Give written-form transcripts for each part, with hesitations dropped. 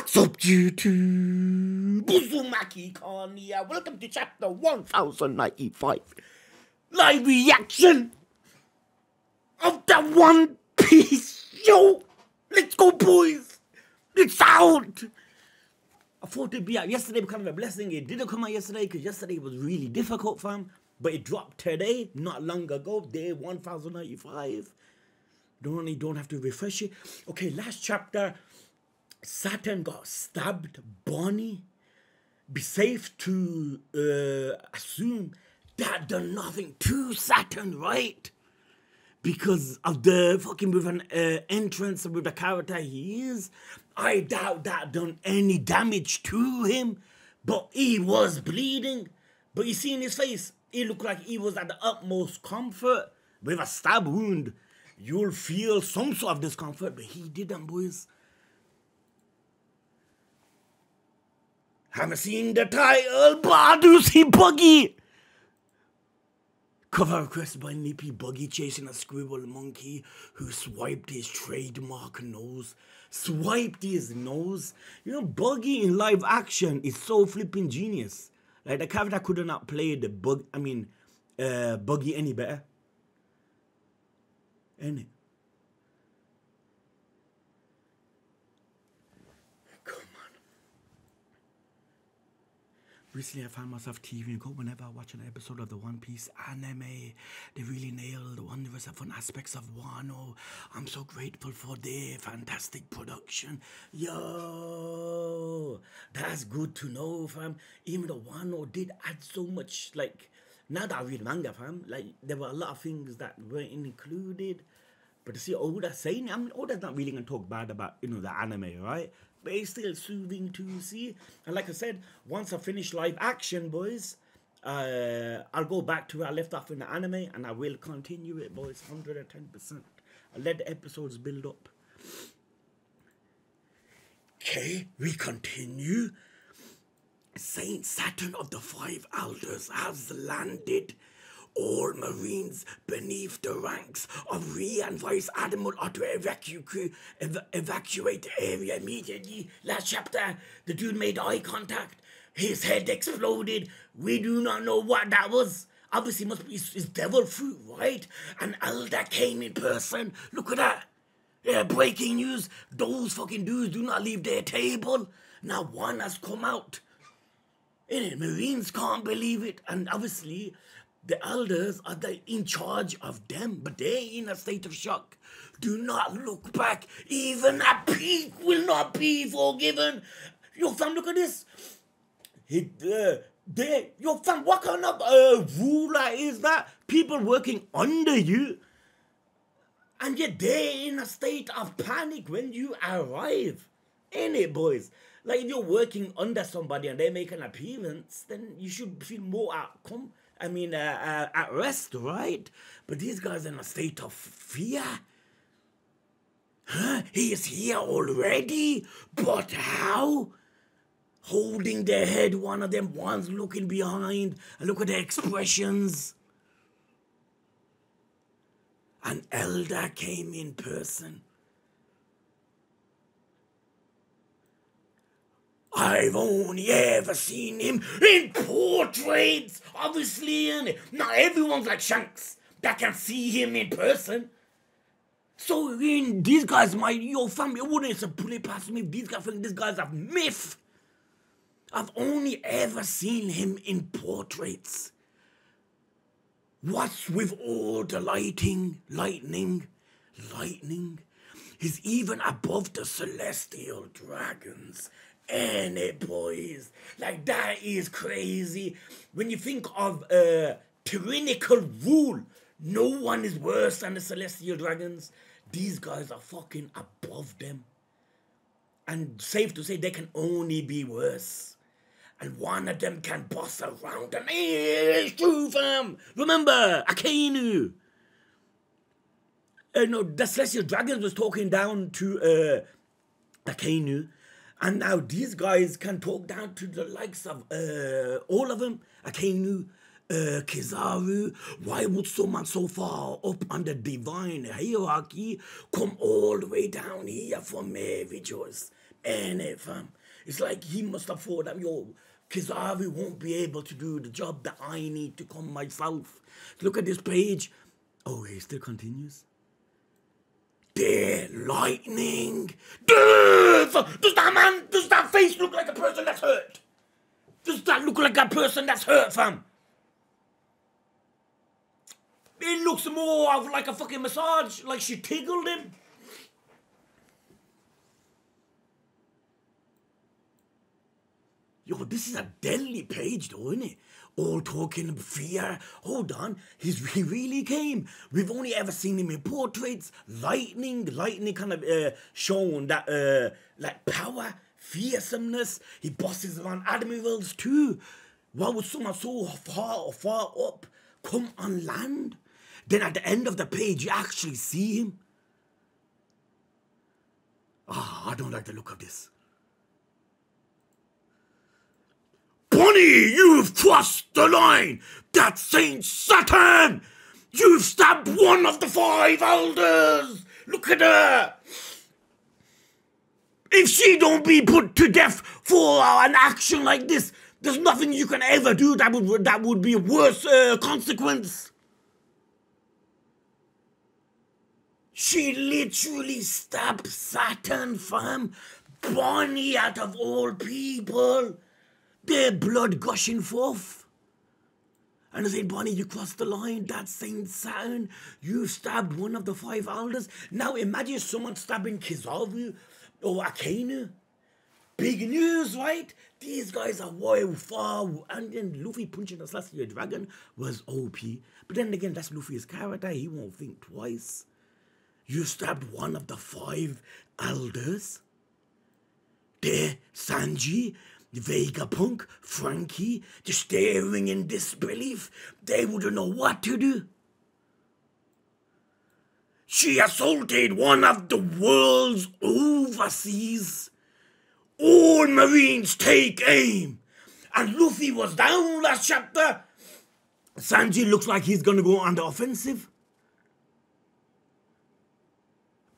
What's up, YouTube? Buzumaki Khan here. Welcome to chapter 1095. Live reaction of the One Piece show. Let's go, boys. It's out. I thought it'd be out yesterday, kind of a blessing. It didn't come out yesterday because yesterday was really difficult, fam. But it dropped today, not long ago, day 1095. Don't have to refresh it. Okay, last chapter. Saturn got stabbed. Bonnie. Be safe to assume that done nothing to Saturn, right? Because of the fucking with an entrance with the character he is. I doubt that done any damage to him. But he was bleeding. But you see in his face, it looked like he was at the utmost comfort. With a stab wound, you'll feel some sort of discomfort. But he didn't, boys. Haven't seen the title, but I do see Buggy. Cover requested by Nippy. Buggy chasing a squirrel monkey who swiped his trademark nose. Swiped his nose. You know, Buggy in live action is so flipping genius. Like, the character could have not played the Buggy any better. Ain't it? Recently, I found myself TV and cold whenever I watch an episode of the One Piece anime. They really nailed the wondrous and fun aspects of Wano. I'm so grateful for their fantastic production. Yo, that's good to know, fam. Even though Wano did add so much, like, now that I read manga, fam, like, there were a lot of things that weren't included. But to see Oda saying, I mean, Oda's not really going to talk bad about, you know, the anime, right? But it's still soothing to see. And like I said, once I finish live action, boys, I'll go back to where I left off in the anime and I will continue it, boys, 110%. I'll let the episodes build up. Okay, we continue. Saint Saturn of the Five Elders has landed. All Marines beneath the ranks of Re and Vice Admiral are to evacuate the area immediately. Last chapter, the dude made eye contact. His head exploded. We do not know what that was. Obviously, must be his devil fruit, right? An elder came in person. Look at that. Yeah, breaking news. Those fucking dudes do not leave their table. Now one has come out. And Marines can't believe it. And obviously, the elders are in charge of them, but they're in a state of shock. Do not look back. Even a peak will not be forgiven. Yo, fam, look at this. Yo, fam, what kind of ruler is that? People working under you, and yet they're in a state of panic when you arrive. Ain't it, boys? Like, if you're working under somebody and they make an appearance, then you should feel more at rest, right? But these guys are in a state of fear. Huh? He is here already? But how? Holding their head, one of them, one's looking behind. And look at their expressions. An elder came in person. I've only ever seen him in portraits, obviously, and not everyone's like Shanks that can see him in person. So these guys might, your family wouldn't simply pass me. These guys think these guys are myth. I've only ever seen him in portraits. What's with all the lightning? He's even above the celestial dragons. And it, boys, like, that is crazy. When you think of tyrannical rule, no one is worse than the celestial dragons. These guys are fucking above them. And safe to say, they can only be worse. And one of them can boss around them. It's true, fam. Remember, Akainu. No, the celestial dragons was talking down to Akainu. And now these guys can talk down to the likes of all of them. Akainu, Kizaru. Why would someone so far up on the divine hierarchy come all the way down here for me, Rejoice? Ain't it, fam? It's like he must have thought that, yo, Kizaru won't be able to do the job that I need to come myself. Look at this page. Oh, he still continues. There, lightning. Does that face look like a person that's hurt? Does that look like a person that's hurt, fam? It looks more of like a fucking massage, like she tickled him. Yo, this is a deadly page though, isn't it? All talking fear. Hold on, he really came. We've only ever seen him in portraits. Lightning kind of shown that like power, fearsomeness. He bosses around admirals too. Why would someone so far up come on land? Then at the end of the page, you actually see him. I don't like the look of this. Bonnie, you've crossed the line! That's Saint Saturn! You've stabbed one of the 5 elders! Look at her! If she don't be put to death for an action like this, there's nothing you can ever do that would be a worse consequence. She literally stabbed Saturn, fam. Bonnie, out of all people. Their blood gushing forth. And I said, Bonnie, you crossed the line. That's Saint Saturn. You stabbed one of the 5 elders. Now imagine someone stabbing Kizaru or Akainu. Big news, right? These guys are wild far. And then Luffy punching the Celestial Dragon was OP. But then again, that's Luffy's character. He won't think twice. You stabbed one of the 5 elders. There, Sanji, Vegapunk, Frankie, just staring in disbelief. They wouldn't know what to do. She assaulted one of the world's overseas. All Marines take aim. And Luffy was down last chapter. Sanji looks like he's gonna go on the offensive.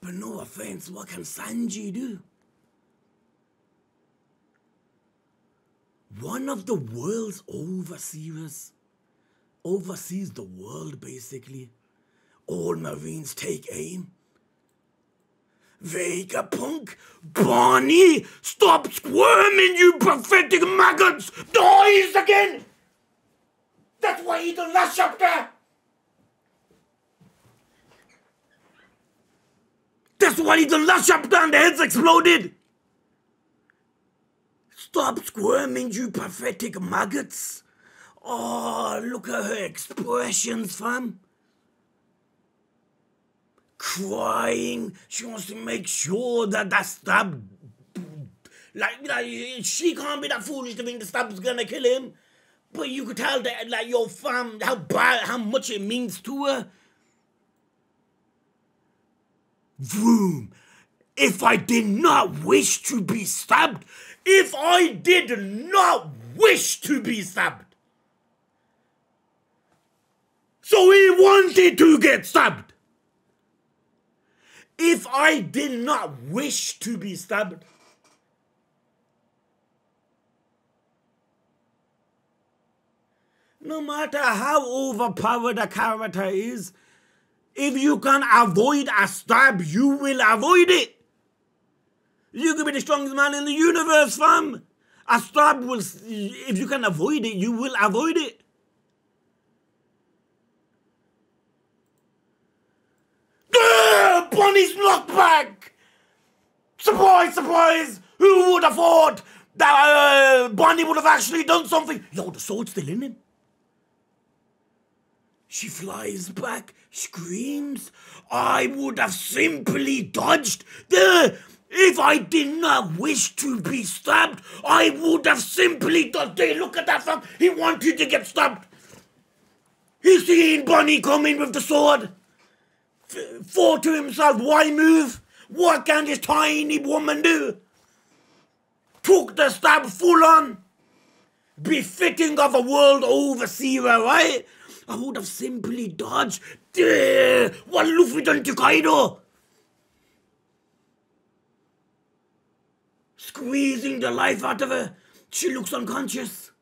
But no offense, what can Sanji do? One of the world's overseers oversees the world, basically. All Marines take aim. Vegapunk, Bonnie, stop squirming, you pathetic maggots! Dies again! That's why he done last chapter! That's why he done last chapter and the heads exploded! Stop squirming, you pathetic maggots! Oh, look at her expressions, fam. Crying. She wants to make sure that that stab... Like, she can't be that foolish to think the stab's gonna kill him. But you could tell that, like, your fam, how much it means to her. Vroom. If I did not wish to be stabbed, if I did not wish to be stabbed. So he wanted to get stabbed. If I did not wish to be stabbed. No matter how overpowered a character is, if you can avoid a stab, you will avoid it. You can be the strongest man in the universe, fam. A stab will, if you can avoid it, you will avoid it. Bonnie's knockback! Surprise, surprise! Who would have thought that Bonnie would have actually done something? Yo, the sword's still in him. She flies back, screams. I would have simply dodged. If I did not wish to be stabbed, I would have simply dodged. Look at that, fam. He wanted to get stabbed. He's seen Bonnie come in with the sword. Thought to himself, why move? What can this tiny woman do? Took the stab full on. Befitting of a world overseer, right? I would have simply dodged. What Luffy done to Kaido? squeezing the life out of her. She looks unconscious.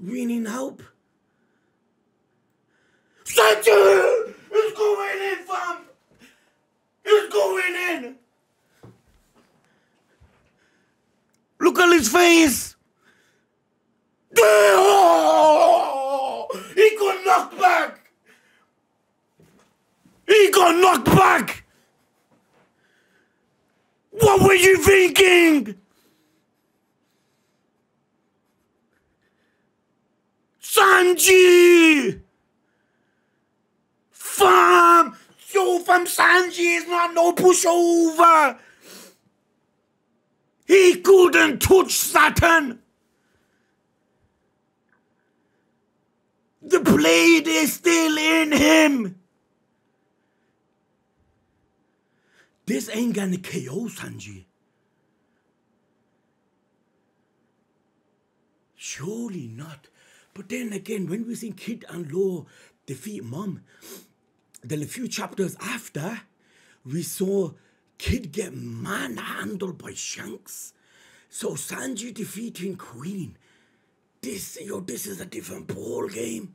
We need help. Sanji! It's going in, fam! It's going in! Look at his face! Oh! He got knocked back! He got knocked back! What were you thinking? Sanji! Fam! Yo, fam, Sanji is not no pushover! He couldn't touch Saturn! The blade is still in him! This ain't gonna KO Sanji. Surely not. But then again, when we see Kid and Law defeat Mom, then a few chapters after, we saw Kid get manhandled by Shanks. So Sanji defeating Queen. This is a different ball game.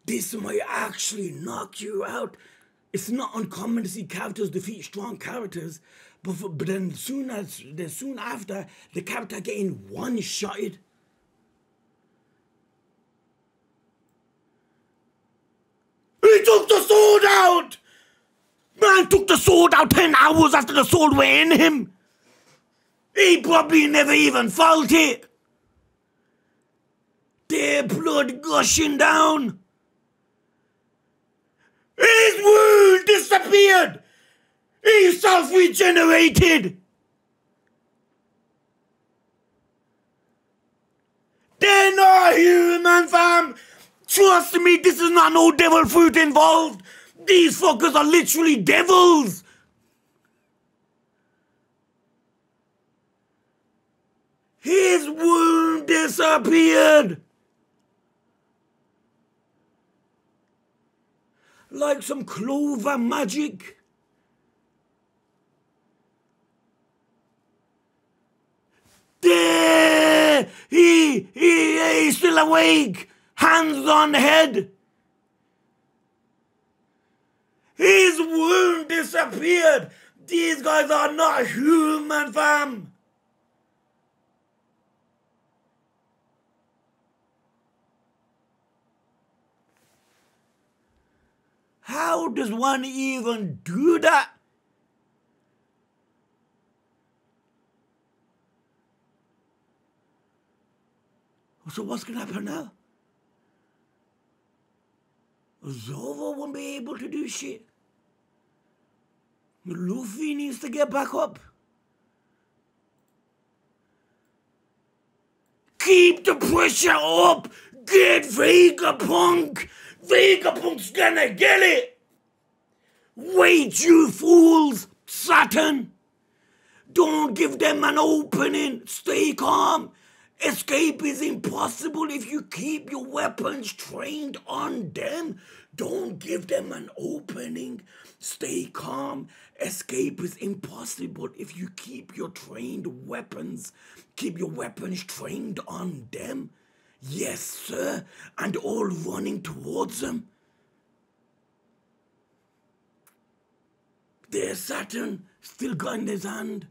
This might actually knock you out. It's not uncommon to see characters defeat strong characters, but then soon after, the character getting one-shotted. He took the sword out! Man took the sword out 10 hours after the sword went in him. He probably never even felt it. Their blood gushing down. His wound disappeared. He self-regenerated. They're not human, fam. Trust me, this is not no devil fruit involved. These fuckers are literally devils. His wound disappeared. Like some clover magic. There! He's still awake. Hands on head. His wound disappeared. These guys are not human, fam. How does one even do that? So what's going to happen now? Zoro won't be able to do shit. Luffy needs to get back up. Keep the pressure up. Get Vegapunk. Vegapunk's gonna get it. Wait, you fools. Saturn. Don't give them an opening. Stay calm. Escape is impossible if you keep your weapons trained on them. Don't give them an opening. Stay calm. Escape is impossible if you keep your weapons trained on them. Yes, sir. And all running towards them. There's Saturn, still got in his hand.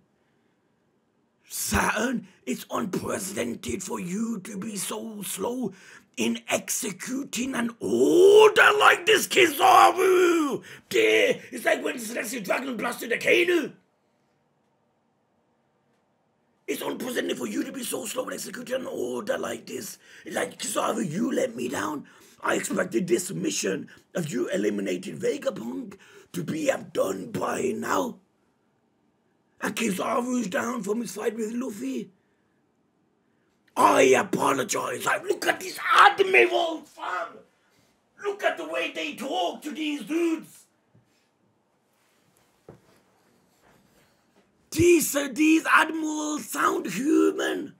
Saturn, it's unprecedented for you to be so slow in executing an order like this, Kizaru! It's like when Celestial Dragon blasted a Kano. It's unprecedented for you to be so slow in executing an order like this. Like, Kizaru, you let me down. I expected this mission of you eliminating Vegapunk to be done by now. And Kizaru's down from his fight with Luffy. I apologize. Look at these admirals, fam. Look at the way they talk to these dudes. These admirals sound human.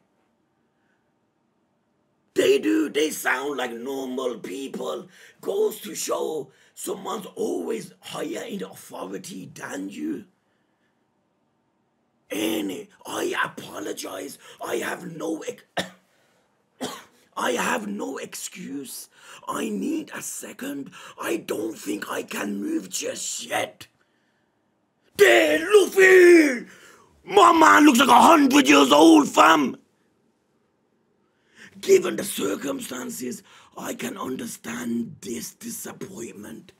They do. They sound like normal people. Goes to show someone's always higher in authority than you. Innit? I apologize. I have no I have no excuse. I need a second. I don't think I can move just yet. There, Luffy! My man looks like 100 years old, fam. Given the circumstances, I can understand this disappointment.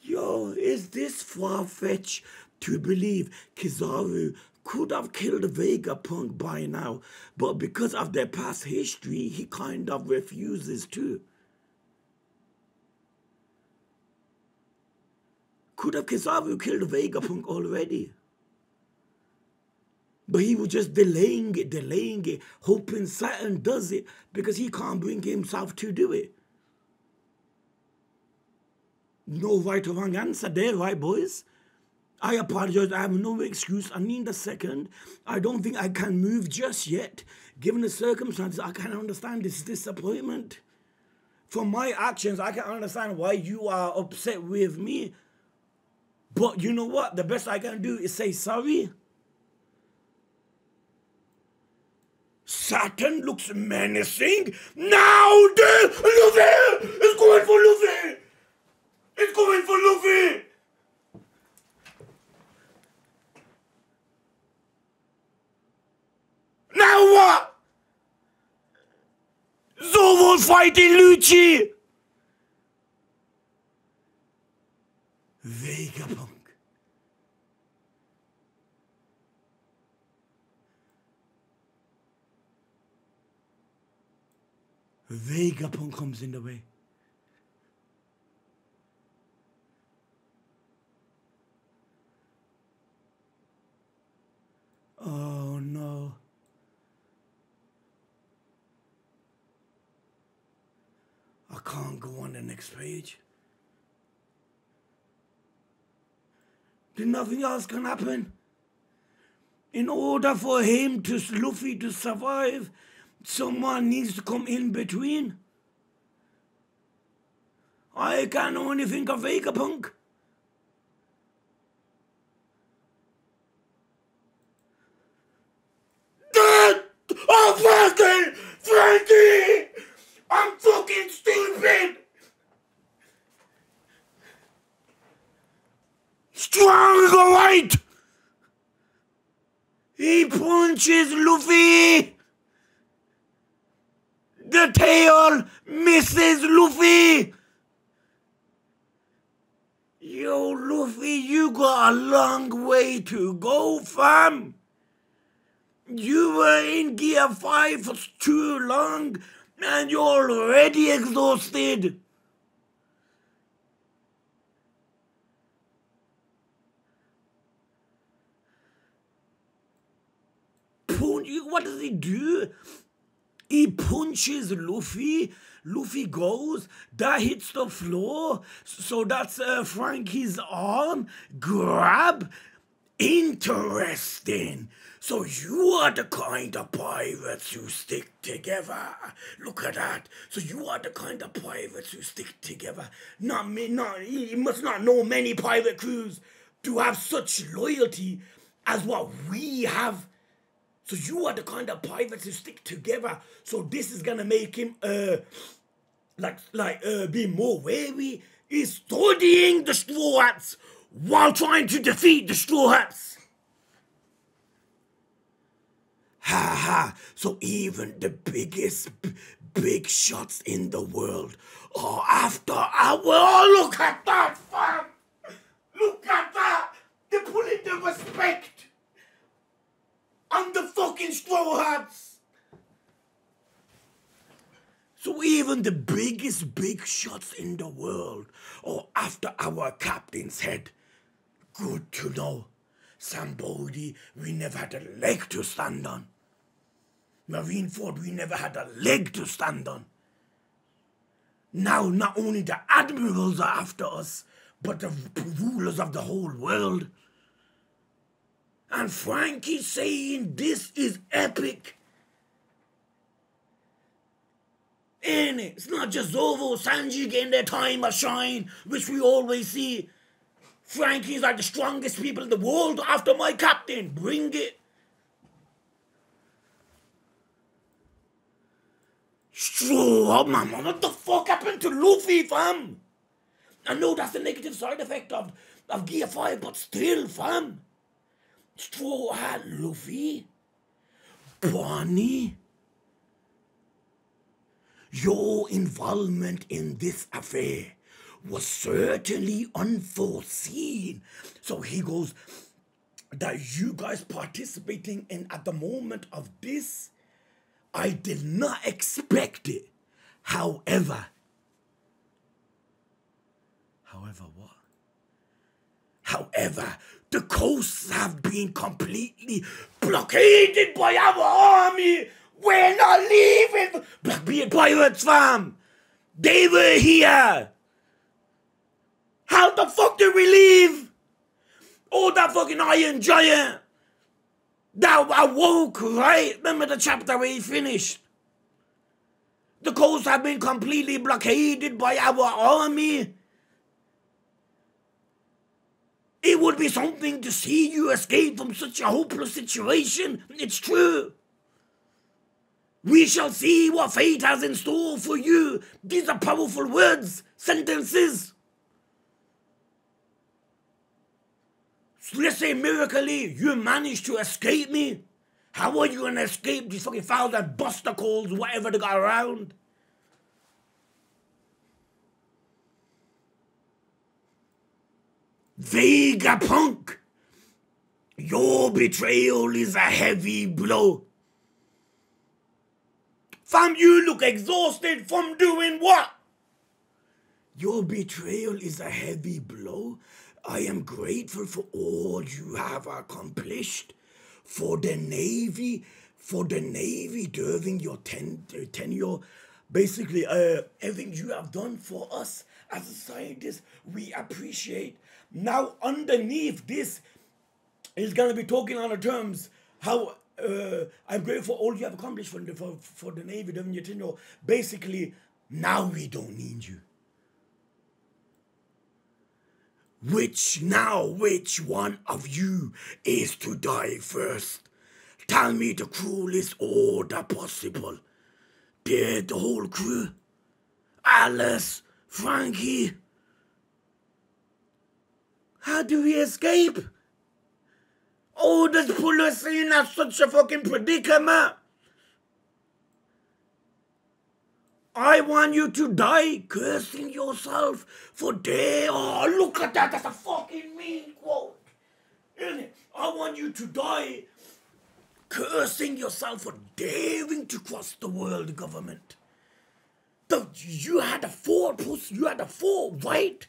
Yo, is this far-fetched to believe Kizaru could have killed Vegapunk by now, but because of their past history, he kind of refuses to? Could have Kizaru killed Vegapunk already? But he was just delaying it, hoping Saturn does it because he can't bring himself to do it. No right or wrong answer there, right, boys? I apologize. I have no excuse. I need a second. I don't think I can move just yet. Given the circumstances, I can understand this disappointment. From my actions, I can understand why you are upset with me. But you know what? The best I can do is say sorry. Saturn looks menacing. Now the Luffy is going for Luffy. It's going for Luffy. Now what? Zoro's fighting Lucci. Vegapunk. Vegapunk comes in the way. Oh no. I can't go on the next page. Then nothing else can happen. In order for Luffy to survive, someone needs to come in between. I can only think of Vegapunk. Oh, Frankie! I'm fucking stupid! Strong, right? He punches Luffy. The tail misses Luffy. Yo, Luffy, you got a long way to go, fam. You were in Gear 5 for too long, and you're already exhausted. What does he do? He punches Luffy. Luffy goes. That hits the floor. So that's Frankie's arm. Grab. Interesting. So you are the kind of pirates who stick together. Look at that. So you are the kind of pirates who stick together. Not me. You must not know many pirate crews to have such loyalty as what we have. So you are the kind of pirates who stick together. So this is gonna make him be more wary. He's studying the Straw Hats while trying to defeat the Straw Hats. Ha ha. So even the biggest big shots in the world are after our... Oh, look at that, fam! Look at that! They're pulling the respect. I'm the fucking Straw Hats! So even the biggest big shots in the world are after our captain's head. Good to know. Sambodi, we never had a leg to stand on. Marineford, we never had a leg to stand on. Now, not only the admirals are after us, but the rulers of the whole world. And Frankie's saying this is epic. Ain't it? It's not just Zoro, Sanji getting their time of shine, which we always see. Frankies are the strongest people in the world after my captain. Bring it. Straw, mama, what the fuck happened to Luffy, fam? I know that's the negative side effect of Gear 5, but still, fam. Straw Hat Luffy. Bonnie. Your involvement in this affair was certainly unforeseen. So he goes, that you guys participating in at the moment of this, I did not expect it. However what? However, the coasts have been completely blockaded by our army. We're not leaving. Blackbeard pirates, fam. They were here. How the fuck did we leave? Oh, that fucking Iron Giant. That awoke, right? Remember the chapter where he finished? The coasts have been completely blockaded by our army. It would be something to see you escape from such a hopeless situation. It's true. We shall see what fate has in store for you. These are powerful words, sentences. So let's say miraculously you managed to escape me. How are you going to escape these fucking fouls and buster calls, whatever they got around? Vegapunk, your betrayal is a heavy blow. Fam, you look exhausted from doing what? Your betrayal is a heavy blow. I am grateful for all you have accomplished. For the Navy during your tenure. Basically, everything you have done for us as a scientist, we appreciate. Now, underneath this, is going to be talking on the terms how I'm grateful for all you have accomplished for the Navy during your tenure. Basically, now we don't need you. Which one of you is to die first? Tell me the cruelest order possible. Dead the whole crew? Alice, Frankie? How do we escape? Oh, this put us in such a fucking predicament. I want you to die cursing yourself for day. Oh, look at that. That's a fucking mean quote. Isn't it? I want you to die cursing yourself for daring to cross the world government. You had a fort, right,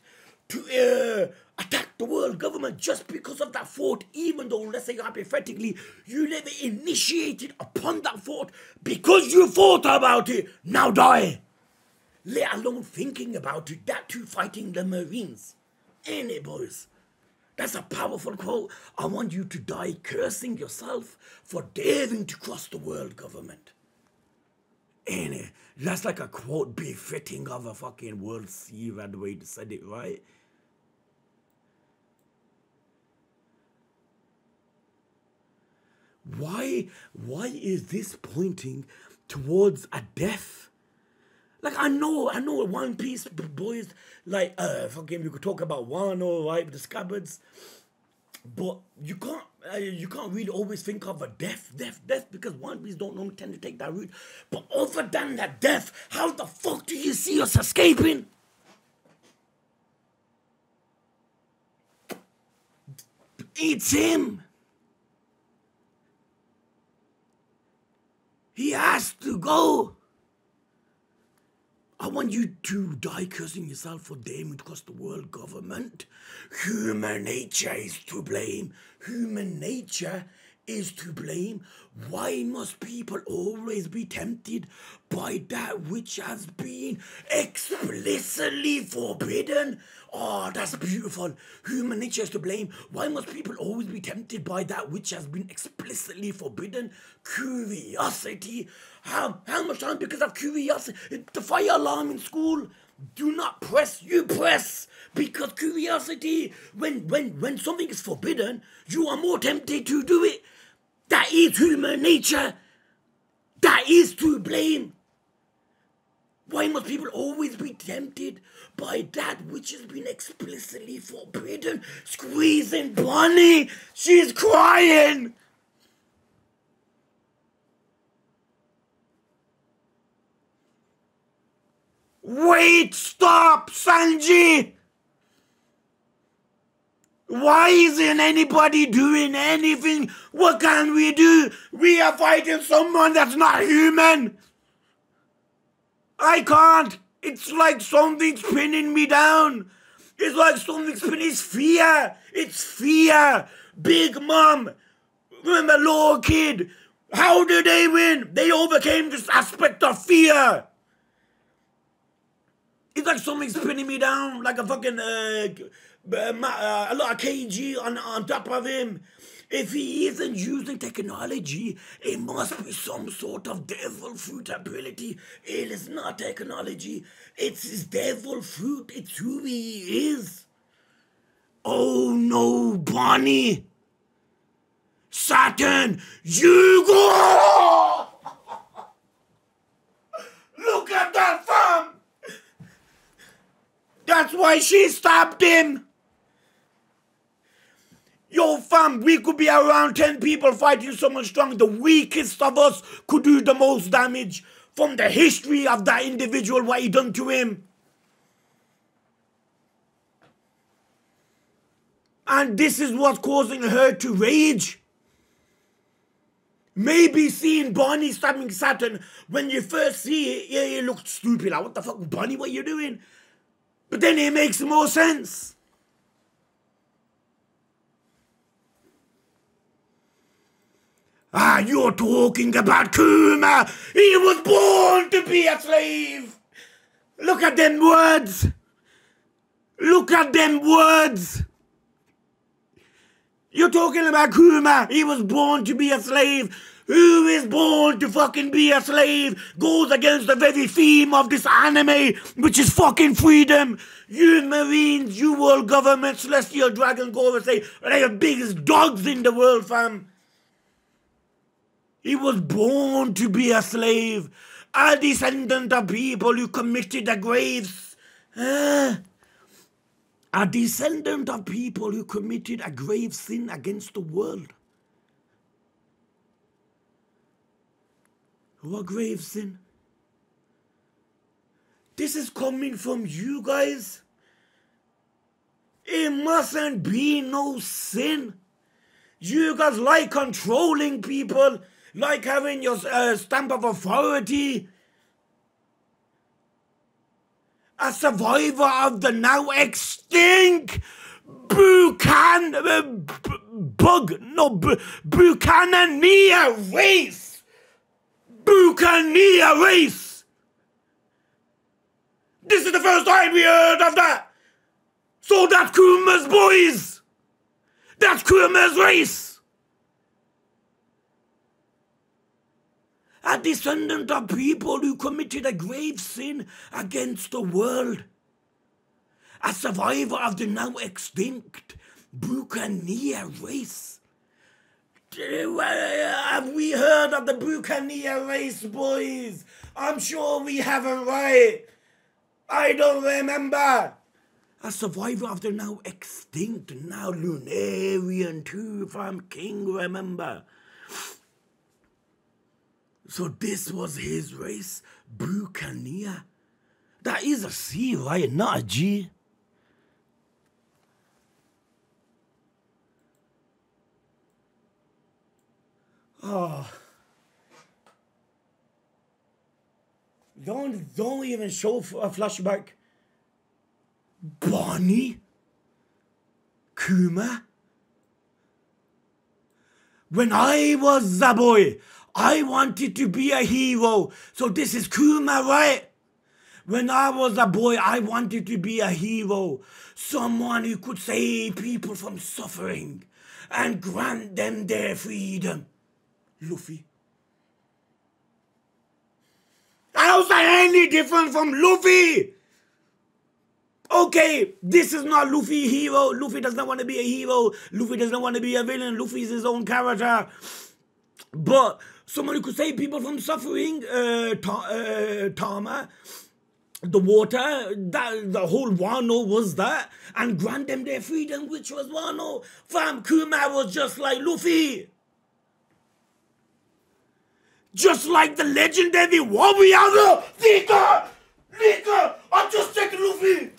to attack the world government just because of that fort, even though, let's say hypothetically, you never initiated upon that fort because you thought about it. Now die. Let alone thinking about it, that too fighting the Marines. Ain't it, boys? That's a powerful quote. I want you to die cursing yourself for daring to cross the world government. Ain't it? That's like a quote befitting of a fucking World Series, the way they said it, right? Why is this pointing towards a death? Like, I know One Piece, boys, like, fucking, you could talk about Wano, right, with the scabbards, but you can't really always think of a death, because One Piece don't normally tend to take that route. But other than that death, how the fuck do you see us escaping? It's him. He has to go. I want you to die cursing yourself for daring to cross the world government. Human nature is to blame. Human nature is to blame. Why must people always be tempted by that which has been explicitly forbidden? Oh, that's beautiful. Human nature is to blame. Why must people always be tempted by that which has been explicitly forbidden? Curiosity. How much time because of curiosity? The fire alarm in school. Do not press, you press. Because curiosity, when something is forbidden, you are more tempted to do it. That is human nature. That is to blame. Why must people always be tempted by that which has been explicitly forbidden? Squeezing Bonnie, she's crying. Wait, stop, Sanji. Why isn't anybody doing anything? What can we do? We are fighting someone that's not human. I can't. It's like something's pinning me down. It's like something's pinning. It's fear. It's fear. Big Mom. Remember Law Kid? How did they win? They overcame this aspect of fear. It's like something's pinning me down, like a fucking a lot of kg on top of him. If he isn't using technology, it must be some sort of devil fruit ability. It is not technology. It's his devil fruit. It's who he is. Oh no, Bonnie. Saturn, you go! Look at that fam! That's why she stabbed him. Yo, fam, we could be around 10 people fighting someone strong. The weakest of us could do the most damage from the history of that individual, what he done to him. And this is what's causing her to rage. Maybe seeing Bonnie stabbing Saturn, when you first see it, yeah, you look stupid. Like, what the fuck, Bonnie, what you doing? But then it makes more sense. Ah, you're talking about Kuma. He was born to be a slave. Look at them words. Look at them words. You're talking about Kuma. He was born to be a slave. Who is born to fucking be a slave goes against the very theme of this anime, which is fucking freedom. You Marines, you world government, celestial dragon go and say they're the biggest dogs in the world, fam. He was born to be a slave, a descendant of people who committed the graves. A descendant of people who committed a grave sin against the world. What grave sin? This is coming from you guys. It mustn't be no sin. You guys like controlling people, like having your stamp of authority. A survivor of the now extinct Buccaneer race. Buccaneer race. This is the first time we heard of that. So that's Kuma's boys. That's Kuma's race. A descendant of people who committed a grave sin against the world. A survivor of the now extinct Buccaneer race. Have we heard of the Buccaneer race, boys? I'm sure we haven't, right? I don't remember. A survivor of the now extinct, now Lunarian too, from King, remember? So this was his race, Buccaneer. That is a C, right? Not a G. Oh. Don't even show a flashback. Bonnie? Kuma? When I was a boy, I wanted to be a hero. So this is Kuma, right? When I was a boy, I wanted to be a hero. Someone who could save people from suffering and grant them their freedom. Luffy. How's that any different from Luffy? Okay, this is not Luffy hero. Luffy does not want to be a hero. Luffy does not want to be a villain. Luffy is his own character. But someone could save people from suffering, Tama, the water, that the whole Wano was that, and grant them their freedom, which was Wano. Fam, Kuma was just like Luffy. Just like the legendary warrior, Nika, I just said Luffy.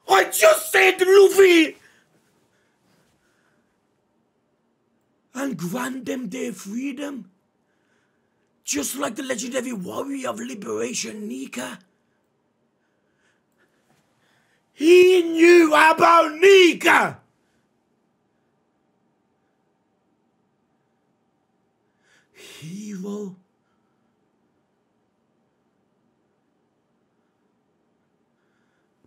I just said Luffy. And grant them their freedom. Just like the legendary warrior of liberation, Nika. He knew about Nika. Hero.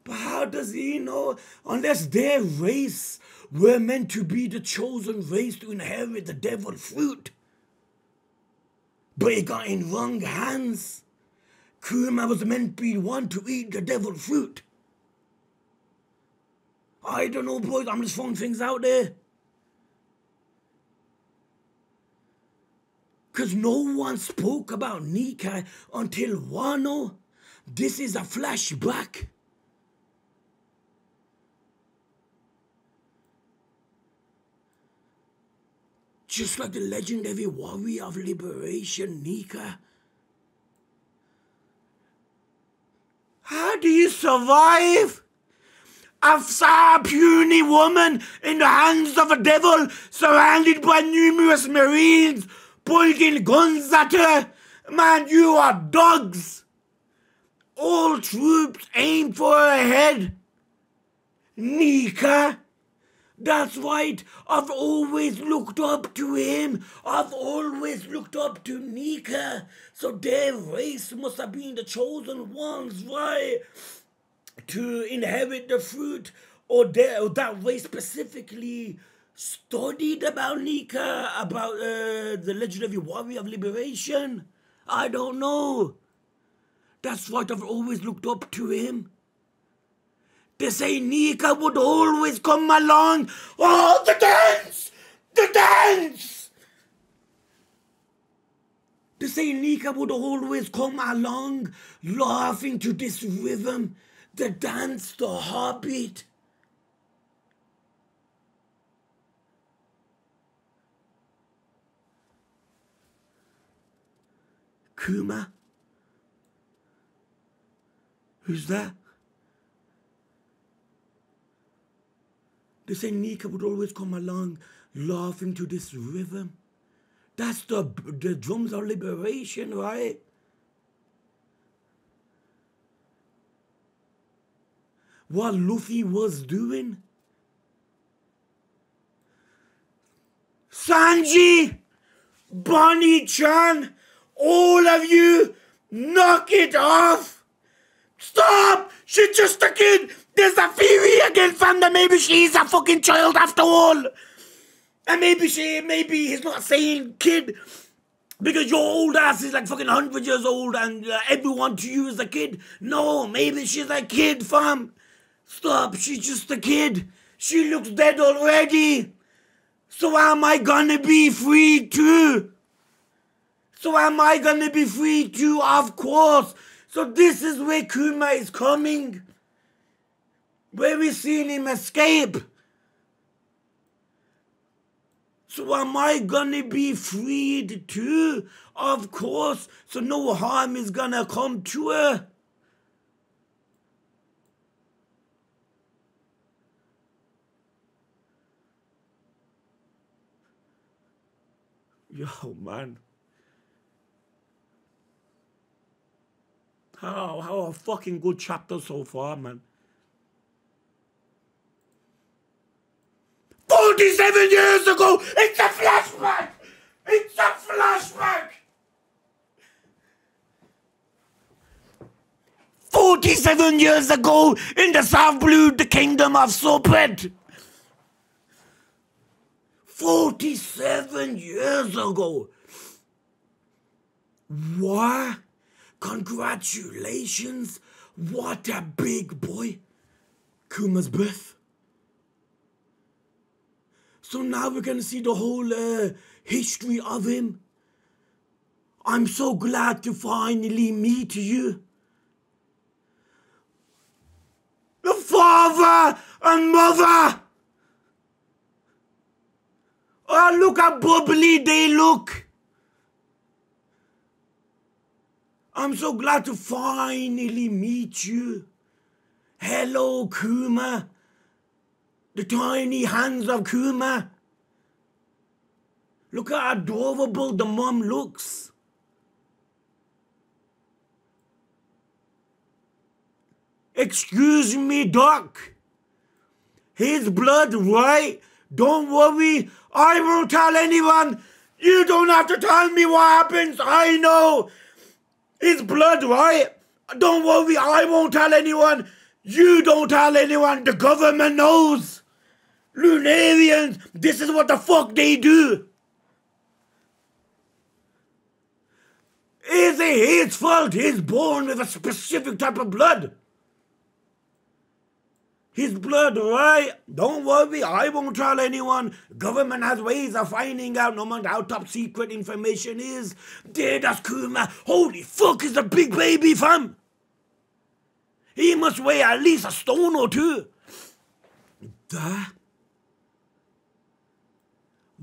But how does he know? Unless their race were meant to be the chosen race to inherit the devil fruit. But it got in wrong hands. Kuma was meant to be one to eat the devil fruit. I don't know, boys. I'm just throwing things out there. Because no one spoke about Nika until Wano. This is a flashback. Just like the legendary warrior of liberation, Nika. How do you survive? A puny woman in the hands of a devil, surrounded by numerous marines, pointing guns at her. Man, you are dogs. All troops aim for her head. Nika. That's right, I've always looked up to him. I've always looked up to Nika. So their race must have been the chosen ones, right? To inherit the fruit. Or that race specifically studied about Nika, about the legendary warrior of liberation. I don't know. That's right, I've always looked up to him. They say Nika would always come along. Oh, the dance! The dance! They say Nika would always come along, laughing to this rhythm, the dance, the heartbeat. Kuma? Who's that? They say Nika would always come along, laughing to this rhythm. That's the drums of liberation, right? What Luffy was doing. Sanji, Bonnie-chan, all of you, knock it off. Stop! She's just a kid. There's a theory again, fam, that maybe she's a fucking child after all. And maybe he's not saying kid because your old ass is like fucking 100 years old and everyone to you is a kid. No, maybe she's a kid, fam. Stop, she's just a kid. She looks dead already. So am I gonna be free too? Of course. So this is where Kuma is coming. Where we seen him escape. So am I gonna be freed too? Of course. So no harm is gonna come to her. Yo, man. How a fucking good chapter so far, man. 47 years ago! It's a flashback! It's a flashback! 47 years ago in the South Blue, the kingdom of Sopet. 47 years ago. What? Congratulations. What a big boy. Kuma's birth. So now we're going to see the whole history of him. I'm so glad to finally meet you. The father and mother. Oh, look how bubbly they look. I'm so glad to finally meet you. Hello, Kuma. The tiny hands of Kuma. Look how adorable the mom looks. Excuse me, Doc. His blood, right? Don't worry. I won't tell anyone. You don't have to tell me what happens. I know. His blood, right? Don't worry. I won't tell anyone. You don't tell anyone. The government knows. Lunarians, this is what the fuck they do. Is it his fault he's born with a specific type of blood? His blood, right? Don't worry, I won't tell anyone. Government has ways of finding out no matter how top secret information is. There, that's Kuma. Holy fuck, he's a big baby, fam. He must weigh at least a stone or two. That?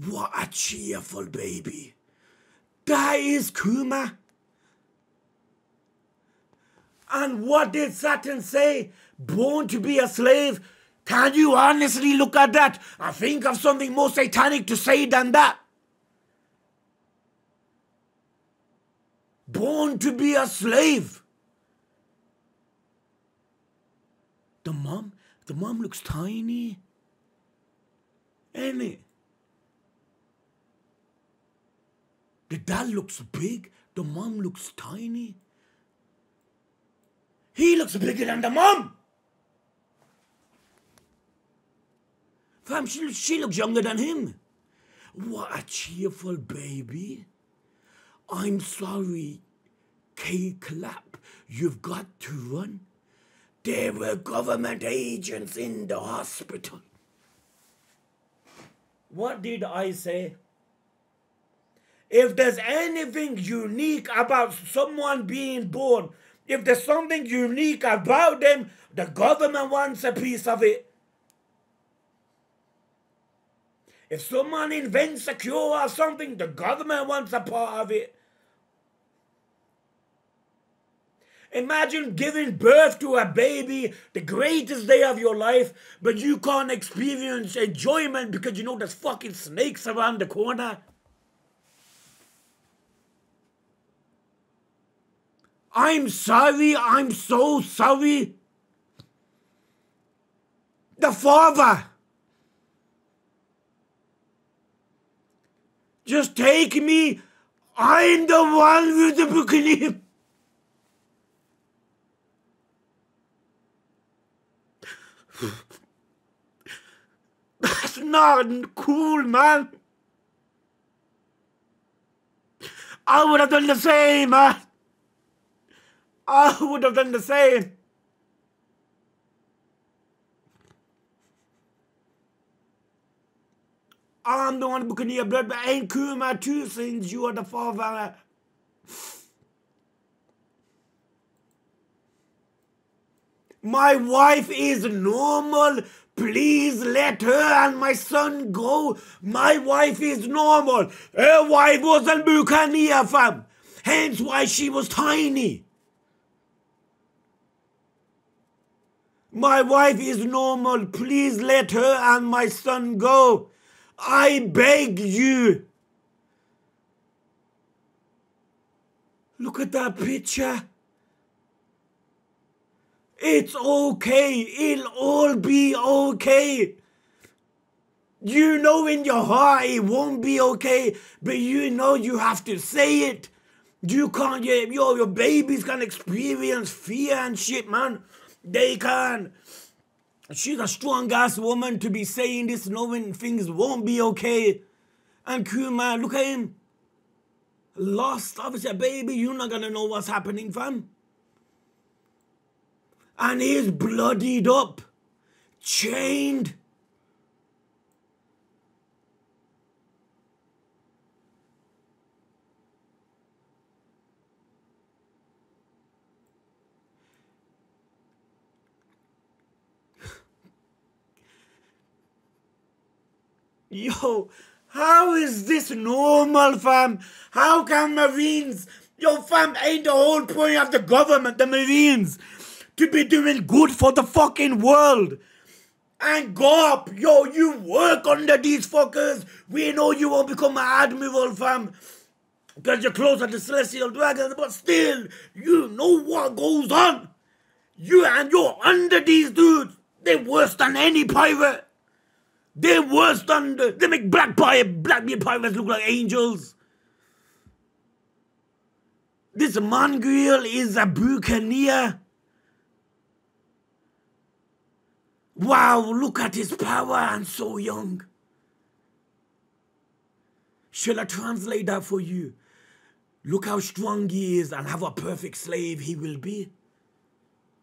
What a cheerful baby. That is Kuma. And what did Saturn say? Born to be a slave? Can you honestly look at that and think of something more satanic to say than that? Born to be a slave. The mom looks tiny. Ain't it? The dad looks big. The mom looks tiny. He looks bigger than the mom. Fam, she looks younger than him. What a cheerful baby. I'm sorry, K-Clap. You've got to run. There were government agents in the hospital. What did I say? If there's anything unique about someone being born, if there's something unique about them, the government wants a piece of it. If someone invents a cure or something, the government wants a part of it. Imagine giving birth to a baby, the greatest day of your life, but you can't experience enjoyment because you know there's fucking snakes around the corner. I'm sorry, I'm so sorry. The father. Just take me. I'm the one with the broken. That's not cool, man. I would have done the same, man. I would have done the same. I'm the one booking your blood, but ain't Kuma too, since you are the father. My wife is normal. Please let her and my son go. My wife is normal. Her wife wasn't Buccaneer, fam. Hence why she was tiny. My wife is normal. Please let her and my son go. I beg you. Look at that picture. It's okay. It'll all be okay. You know in your heart it won't be okay, but you know you have to say it. You can't, your babies can experience fear and shit, man. They can. She's a strong-ass woman to be saying this knowing things won't be okay. And Kuma, look at him. lost. Obviously, baby, you're not gonna know what's happening, fam. And he's bloodied up, chained. Yo, how is this normal, fam? How can Marines... Yo, fam, ain't the whole point of the government, the Marines, to be doing good for the fucking world? And go up, yo, you work under these fuckers. We know you won't become an admiral, fam, because you're closer to Celestial Dragons, but still, you know what goes on. You're under these dudes. They're worse than any pirate. They're worse than they make Blackbeard pirates look like angels. This mongrel is a buccaneer. Wow, look at his power and so young. Shall I translate that for you? Look how strong he is and have a perfect slave he will be.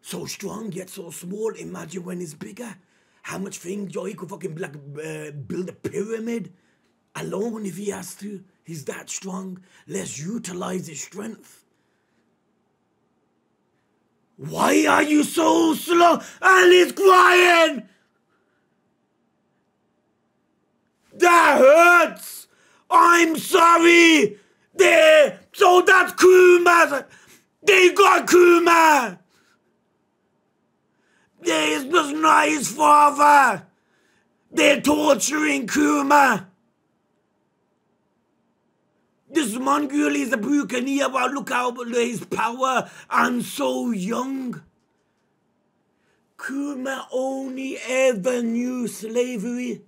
So strong yet so small, imagine when he's bigger. How much things, yo, he could fucking build a pyramid alone if he has to. He's that strong. Let's utilize his strength. Why are you so slow? And he's crying! That hurts! I'm sorry! There! So that's Kuma! They got Kuma! This was not his father! They're torturing Kuma! This mongrel is a buccaneer, but look how his power and so young. Kuma only ever knew slavery.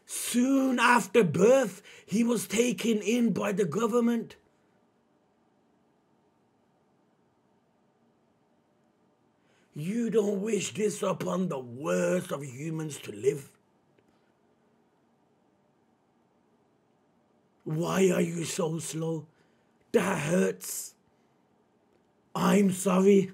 Soon after birth, he was taken in by the government. You don't wish this upon the worst of humans to live? Why are you so slow? That hurts. I'm sorry.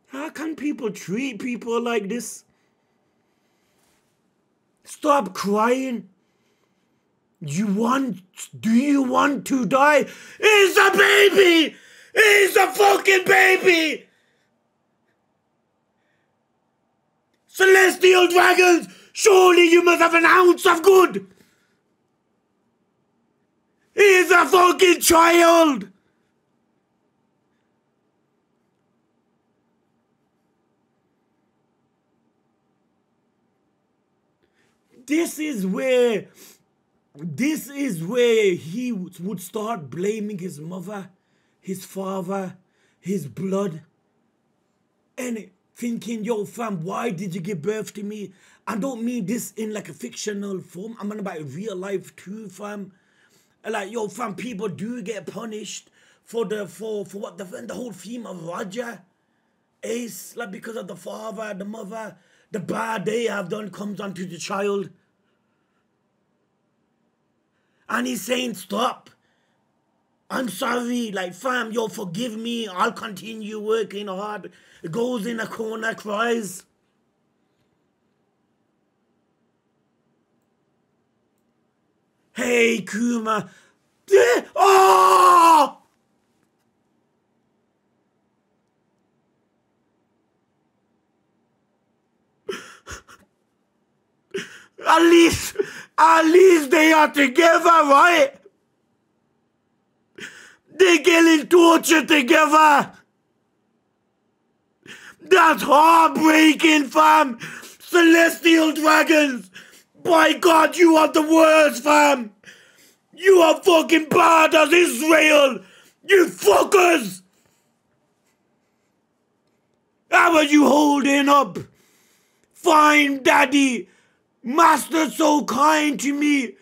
How can people treat people like this? Stop crying. Do you want to die? It's a baby! It's a fucking baby! Celestial Dragons, surely you must have an ounce of good! He's a fucking child! This is where he would start blaming his mother, his father, his blood, and thinking, yo fam, why did you give birth to me? I don't mean this in like a fictional form. I'm talking about real life too, fam. Like, yo fam, people do get punished for what the whole theme of Roger is, like, because of the father, the mother, the bad they have done comes onto the child. And he's saying, stop. I'm sorry. Like, fam, yo, forgive me. I'll continue working hard. Goes in a corner, cries. Hey, Kuma. Oh! At least they are together, right? They're getting tortured together. That's heartbreaking, fam. Celestial Dragons. By God, you are the worst, fam. You are fucking bad as Israel. You fuckers. How are you holding up? Fine, daddy. Master so kind to me.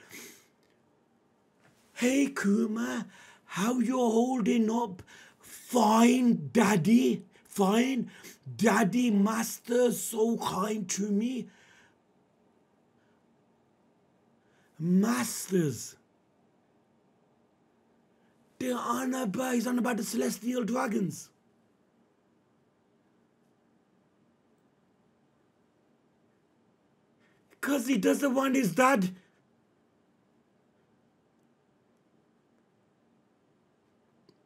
Hey, Kuma, how you holding up? Fine, Daddy. Fine. Daddy, Master, so kind to me. Masters. He's on about the celestial dragons. Because he doesn't want his dad.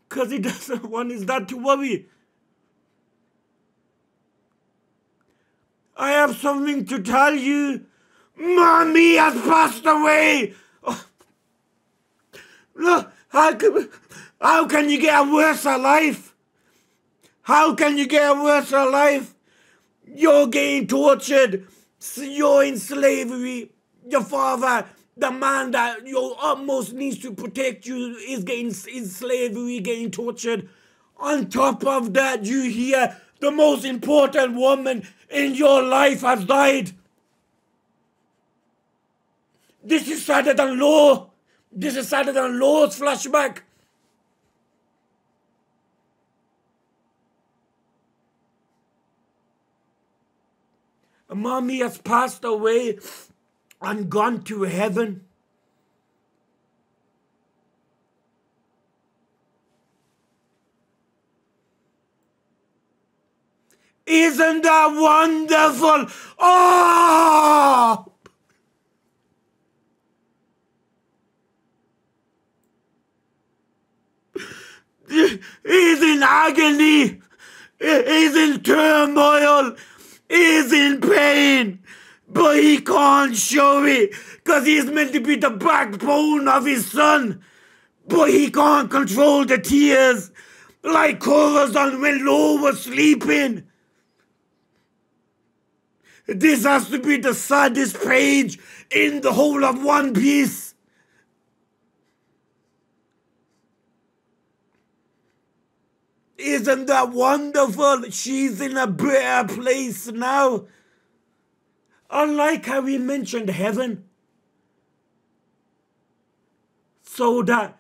Because he doesn't want his dad to worry. I have something to tell you. Mommy has passed away. Oh. Look, how can you get a worse life? How can you get a worse life? You're getting tortured. You're in slavery. Your father, the man that your utmost needs to protect you, is getting in slavery, getting tortured. On top of that, you hear the most important woman in your life has died. This is sadder than Law. This is sadder than Law's flashback. Mommy has passed away and gone to heaven. Isn't that wonderful? Oh! He's in agony. He's in turmoil. He's in pain. But he can't show it because he's meant to be the backbone of his son. But he can't control the tears like Corazon when Law was sleeping. This has to be the saddest page in the whole of One Piece. Isn't that wonderful? She's in a better place now. I like how we mentioned heaven. So that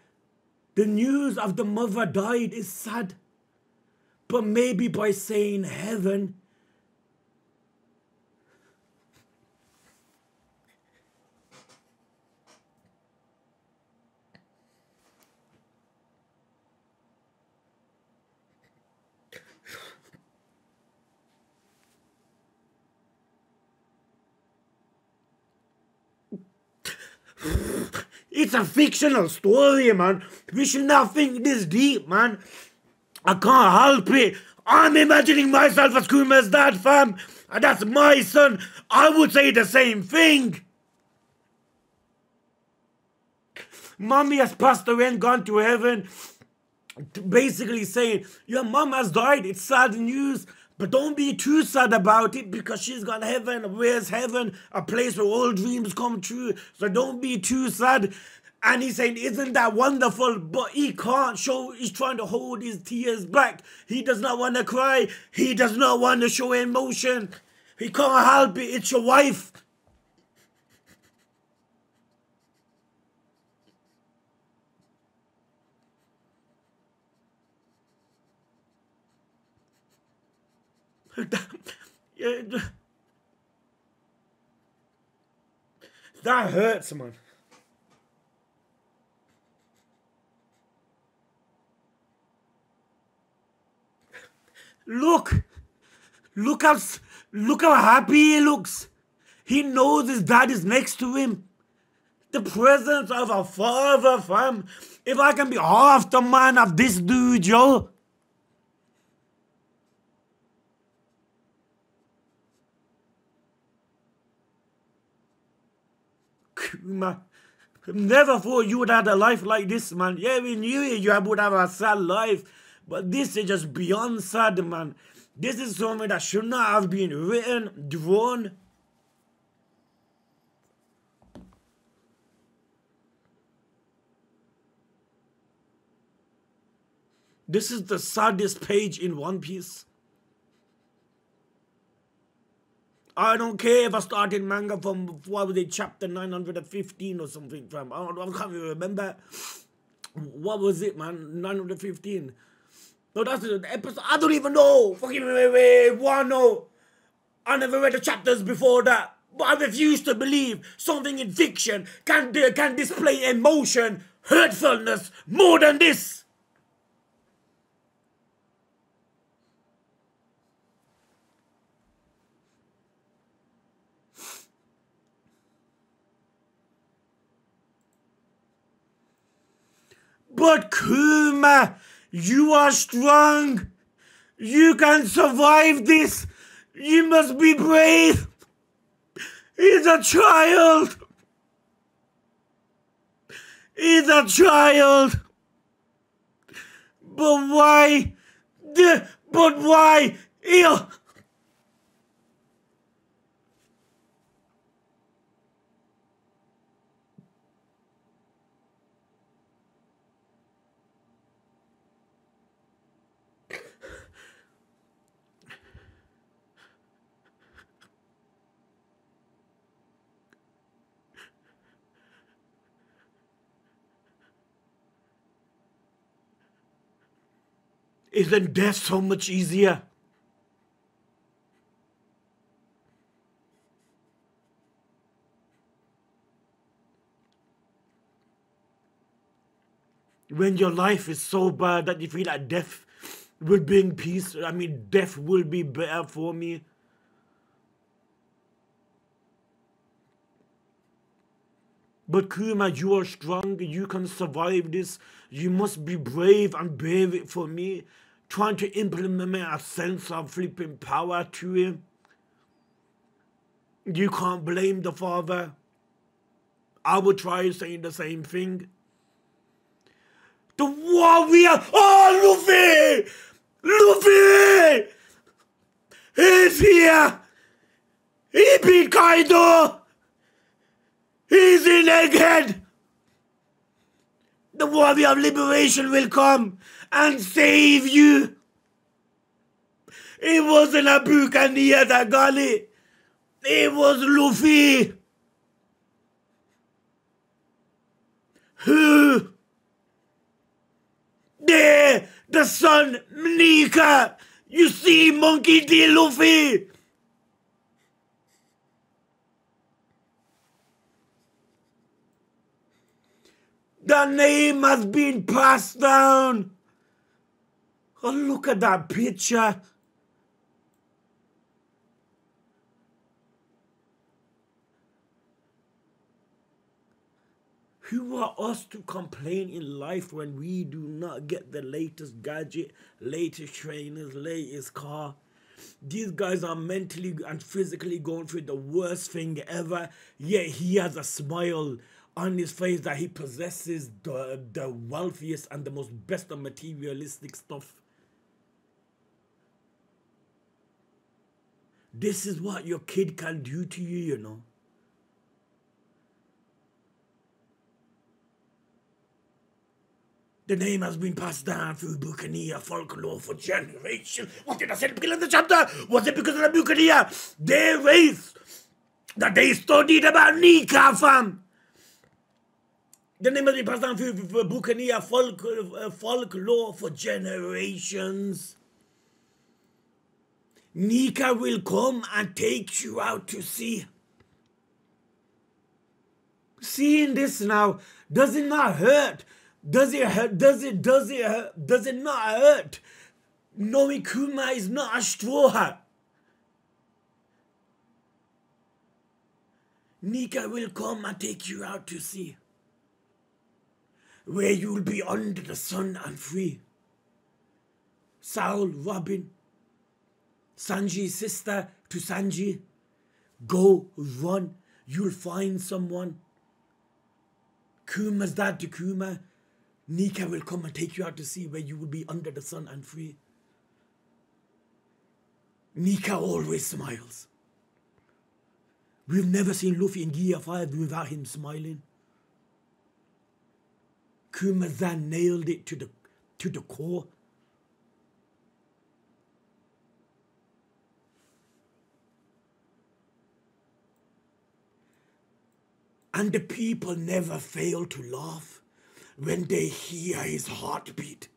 the news of the mother died is sad. But maybe by saying heaven, it's a fictional story, man. We should not think this deep, man. I can't help it. I'm imagining myself as Kuma's dad, fam. And that's my son. I would say the same thing. Mommy has passed away and gone to heaven. Basically saying, your mom has died. It's sad news. But don't be too sad about it because she's got heaven. Where's heaven? A place where all dreams come true. So don't be too sad. And he's saying, isn't that wonderful? But he can't show, he's trying to hold his tears back. He does not want to cry. He does not want to show emotion. He can't help it. It's your wife. That hurts, man. Look how happy he looks. He knows his dad is next to him. The presence of a father, fam. If I can be half the man of this dude, yo. Man, never thought you would have a life like this, man. Yeah, we knew you would have a sad life. But this is just beyond sad, man. This is something that should not have been written, drawn. This is the saddest page in One Piece. I don't care if I started manga from, what was it, chapter 915 or something from. I can't even remember. What was it, man? 915. No, that's the episode. I don't even know. Fucking wait, one, no. I never read the chapters before that. But I refuse to believe something in fiction can display emotion, hurtfulness more than this. But Kuma, you are strong. You can survive this. You must be brave. He's a child. He's a child. But why? But why? Ew. Isn't death so much easier? When your life is so bad that you feel like death will bring peace. I mean, death will be better for me. But Kuma, you are strong. You can survive this. You must be brave and brave it for me. Trying to implement a sense of flipping power to him. You can't blame the father. I would try saying the same thing. The warrior! Oh, Luffy! Luffy! He's here! He beat Kaido! He's in Egghead! The warrior of liberation will come and save you! It wasn't a Buccaneer that got it! It was Luffy! Who? There! The son, Nika! You see, Monkey D. Luffy! The name has been passed down! Oh, look at that picture! Who are us to complain in life when we do not get the latest gadget, latest trainers, latest car? These guys are mentally and physically going through the worst thing ever, yet he has a smile on his face that he possesses the wealthiest and the most best of materialistic stuff. This is what your kid can do to you, you know. The name has been passed down through Buccaneer folklore for generations. What did I say at the beginning of the chapter? Was it because of the Buccaneer? Their race that they studied about Nika, fam. The name has been passed down through Buccaneer folklore for generations. Nika will come and take you out to sea. Seeing this now, does it not hurt? Does it hurt? Does it not hurt? Knowing Kuma is not a straw hat. Nika will come and take you out to sea, where you'll be under the sun and free. Saul, Robin, Sanji's sister to Sanji, go, run, you'll find someone. Kuma's dad to Kuma, Nika will come and take you out to sea where you will be under the sun and free. Nika always smiles. We've never seen Luffy in Gear 5 without him smiling. Kuma's dad nailed it to the core. And the people never fail to laugh when they hear his heartbeat.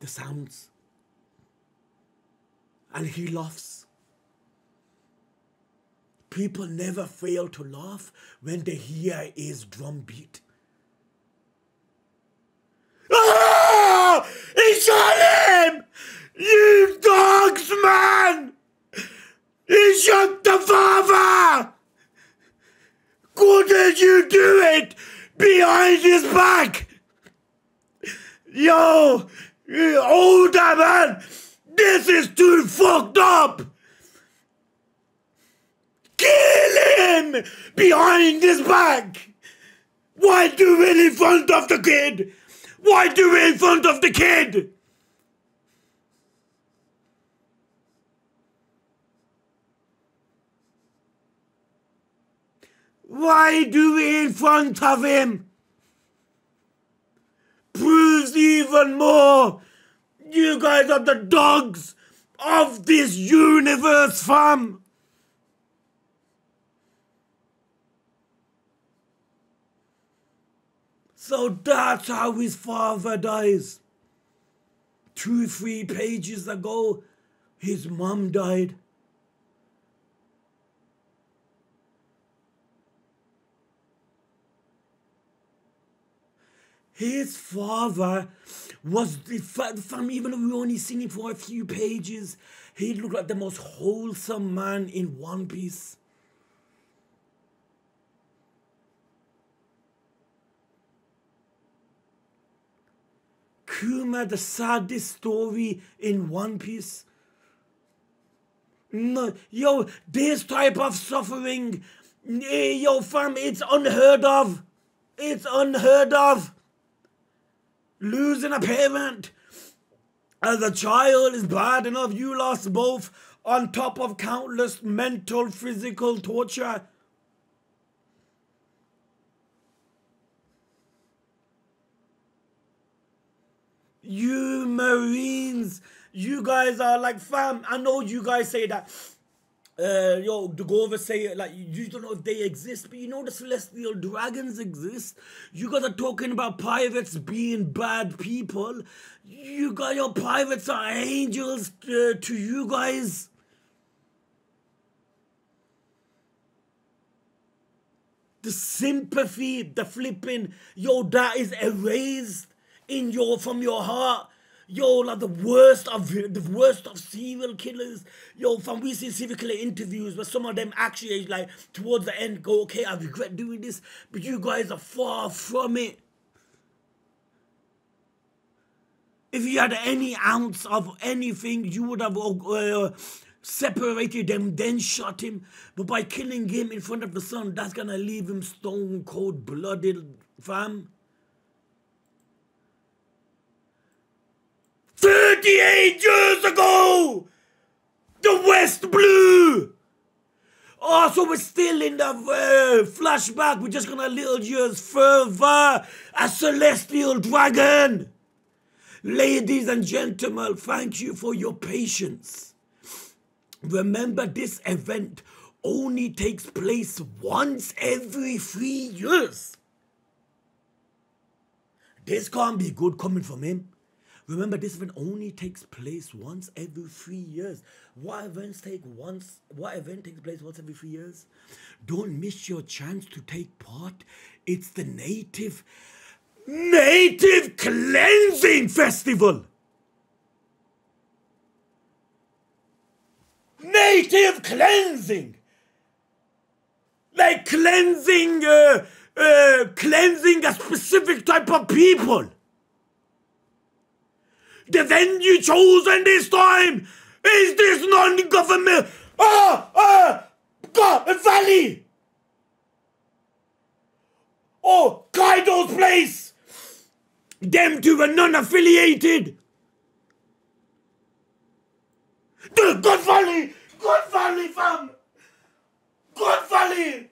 the sounds. And he laughs. People never fail to laugh when they hear his drum beat. Ah! He shot him! You dogs, man! He shot the father! Couldn't you do it behind his back? Yo, you older man, this is too fucked up! Kill him behind his back! Why do it in front of the kid? Why do it in front of the kid? Why do it in front of him? Proves even more you guys are the dogs of this universe, fam. So that's how his father dies. 2-3 pages ago, his mum died. His father was, from even though we only seen him for a few pages, he looked like the most wholesome man in One Piece. Kuma, the saddest story in One Piece. No, yo, this type of suffering, yo fam, it's unheard of. It's unheard of. Losing a parent as a child is bad enough. You lost both on top of countless mental, physical torture. You Marines, you guys are like, fam, I know you guys say that, yo, to go over say, like, you don't know if they exist, but you know the celestial dragons exist. You guys are talking about pirates being bad people. You got your pirates are angels to you guys. The sympathy, the flipping, yo, that is erased in from your heart. Yo, like the worst of serial killers. Yo, from we see serial killer interviews where some of them actually like towards the end go, okay, I regret doing this, but you guys are far from it. If you had any ounce of anything, you would have separated them, then shot him. But by killing him in front of the sun, that's gonna leave him stone cold blooded, fam. 38 years ago! The West blew! Oh, so we're still in the flashback. We're just gonna little years further. A celestial dragon. Ladies and gentlemen, thank you for your patience. Remember, this event only takes place once every 3 years. This can't be good coming from him. Remember, this event only takes place once every 3 years. What event takes place once every 3 years? Don't miss your chance to take part. It's the Native Cleansing Festival. Native cleansing. Like cleansing a specific type of people. The venue chosen this time is this non-government valley. Oh, Kaido's place. Them two were non-affiliated. The God Valley, fam. God Valley.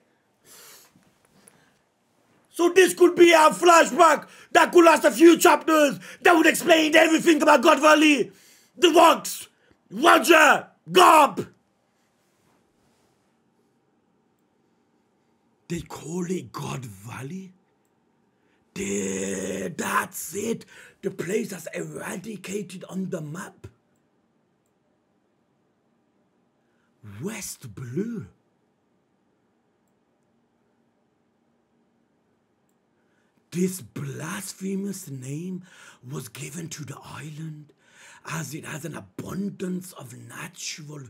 So this could be a flashback that could last a few chapters that would explain everything about God Valley. The Rocks, Roger, Gob. They call it God Valley? There, that's it. The place that's eradicated on the map. West Blue. This blasphemous name was given to the island as it has an abundance of natural.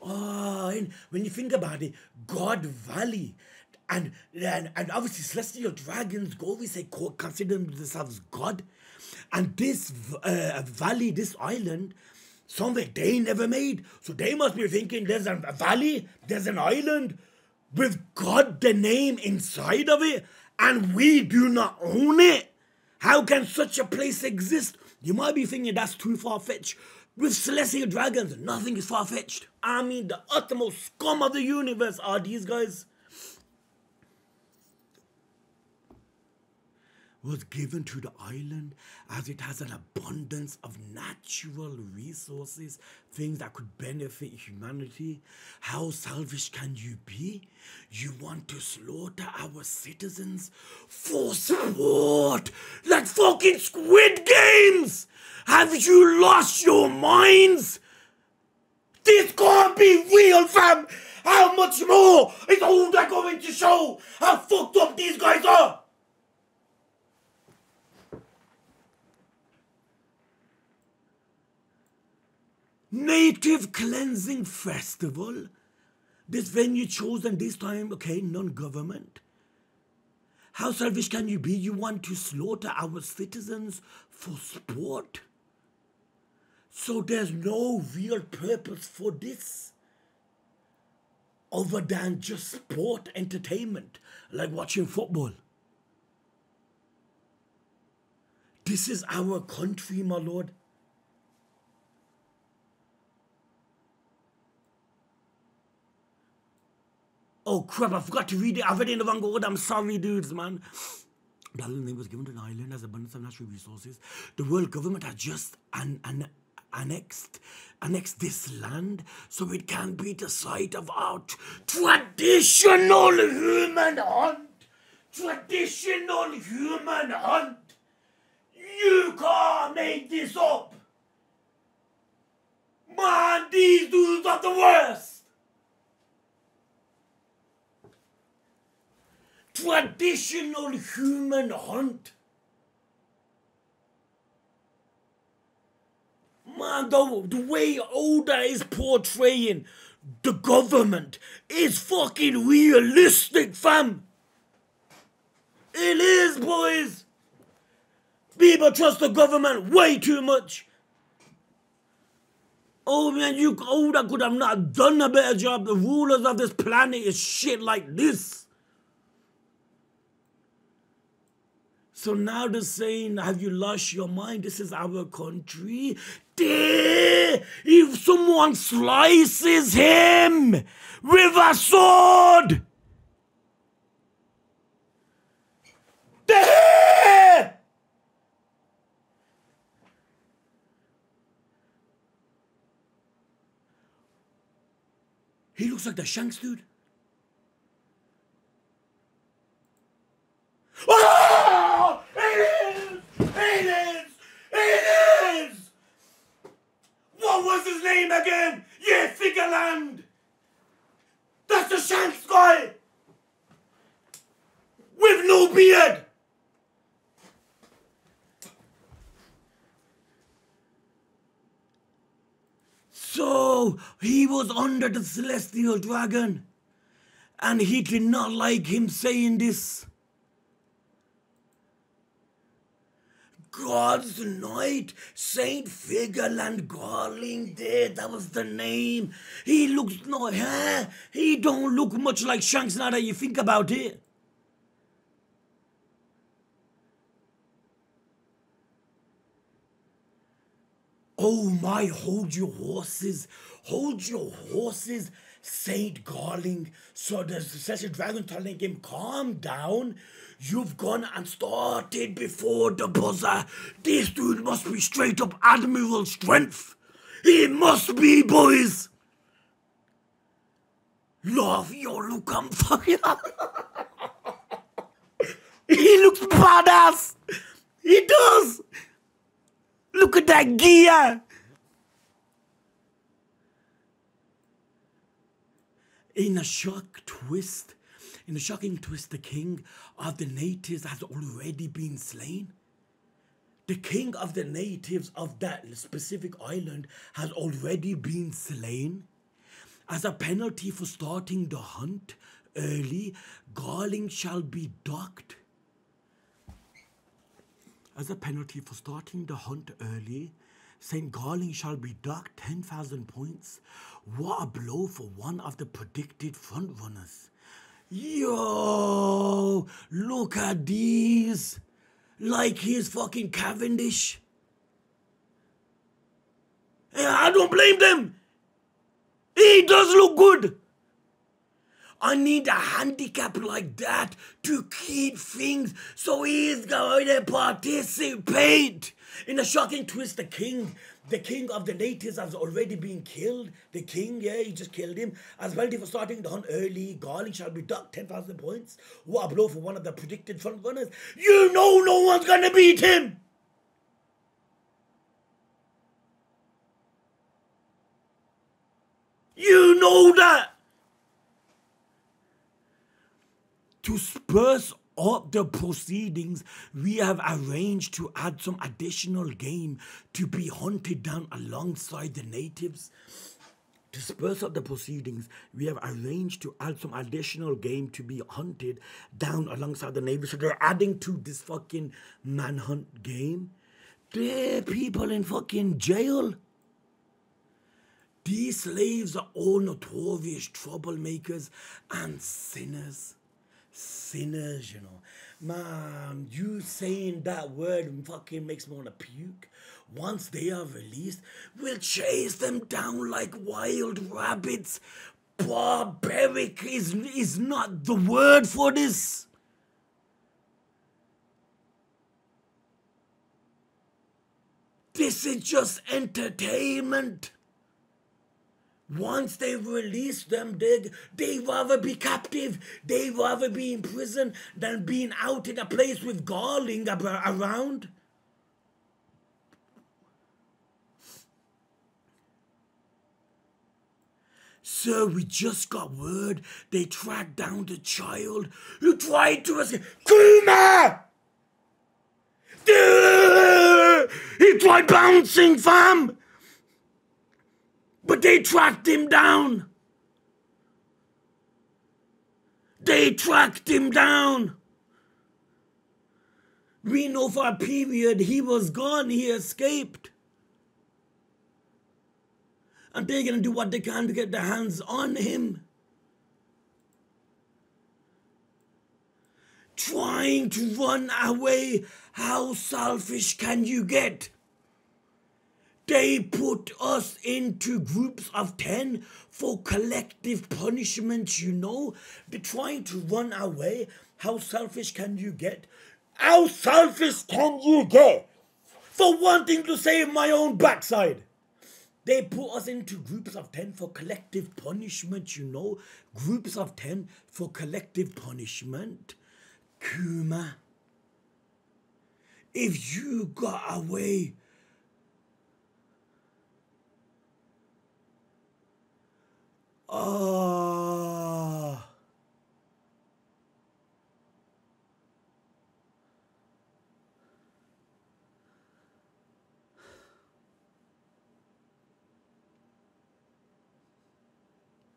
Oh, and when you think about it, God Valley, and obviously celestial dragons, always say consider themselves God, and this valley, this island, something they never made. So they must be thinking there's a valley, there's an island with God the name inside of it, and we do not own it. How can such a place exist? You might be thinking that's too far-fetched. With celestial dragons, nothing is far-fetched. I mean, the uttermost scum of the universe are these guys. Was given to the island as it has an abundance of natural resources, things that could benefit humanity. How selfish can you be? You want to slaughter our citizens for sport, like fucking Squid Games? Have you lost your minds? This can't be real, fam. How much more is all that going to show how fucked up these guys are? Native Cleansing Festival. This venue chosen this time, okay, non-government. How selfish can you be? You want to slaughter our citizens for sport? So there's no real purpose for this other than just sport entertainment, like watching football. This is our country, my lord. Oh crap, I forgot to read it. I've read it in the wrong order. I'm sorry, dudes, man. The island name was given to an island as abundance of natural resources. The world government has just annexed this land, so it can be the site of our traditional human hunt. Traditional human hunt. You can't make this up. Man, these dudes are the worst. Traditional human hunt. Man, the way Oda is portraying the government is fucking realistic, fam. It is, boys. People trust the government way too much. Oh man, Oda could have not done a better job. The rulers of this planet is shit like this. So now they're saying, have you lost your mind? This is our country. There, if someone slices him with a sword. There! He looks like the Shanks dude. Oh! It is! It is! It is! What was his name again? Yeah, Figureland! That's the Shanks guy! With no beard! So, he was under the celestial dragon. And he did not like him saying this. God's Knight, Saint Figureland Garling there, that was the name. He looks, no, he don't look much like Shanks now that you think about it. Oh my, hold your horses, Saint Garling. So the Celestial Dragon telling him, calm down. You've gone and started before the buzzer. This dude must be straight up Admiral Strength. He must be, boys. Love your look, I'm fucking. He looks badass. He does. Look at that gear. In a shocking twist, the king of the natives has already been slain. The king of the natives of that specific island has already been slain. As a penalty for starting the hunt early, Garling shall be docked. As a penalty for starting the hunt early, St. Garling shall be docked 10,000 points. What a blow for one of the predicted frontrunners. Yo, look at these. Like he's fucking Cavendish. Yeah, I don't blame them. He does look good. I need a handicap like that to keep things so he's going to participate. In a shocking twist, the king of the natives has already been killed. The king, yeah, he just killed him. As penalty for starting the hunt early, Garling shall be docked 10,000 points. What a blow for one of the predicted front runners. You know no one's going to beat him. You know that. To spruce up the proceedings, we have arranged to add some additional game to be hunted down alongside the natives. To spruce up the proceedings, we have arranged to add some additional game to be hunted down alongside the natives. So they're adding to this fucking manhunt game. They're people in fucking jail. These slaves are all notorious troublemakers and sinners. Sinners, you know. Man, you saying that word fucking makes me want to puke. Once they are released, we'll chase them down like wild rabbits. Barbaric is not the word for this. This is just entertainment. Once they release them, they'd rather be captive. They'd rather be in prison than being out in a place with Garling around. Sir, we just got word they tracked down the child who tried to escape. Kuma! He tried bouncing, fam! But they tracked him down. They tracked him down. We know for a period he was gone, he escaped. And they're going to do what they can to get their hands on him. Trying to run away, how selfish can you get? They put us into groups of 10 for collective punishment, you know. They're trying to run away. How selfish can you get? How selfish can you get for wanting to save my own backside? They put us into groups of 10 for collective punishment, you know. Groups of 10 for collective punishment. Kuma, if you got away...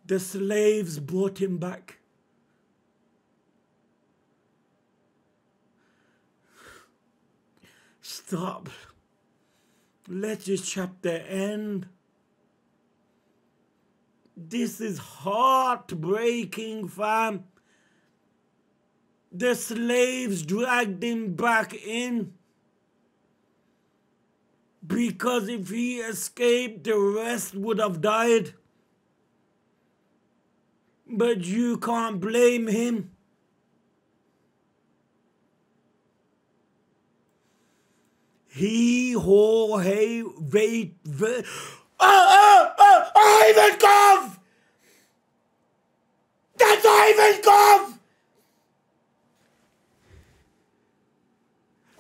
The slaves brought him back. Stop. Let this chapter end. This is heartbreaking, fam. The slaves dragged him back in. Because if he escaped, the rest would have died. But you can't blame him. He, ho, hey, wait, Ivankov! That's Ivankov!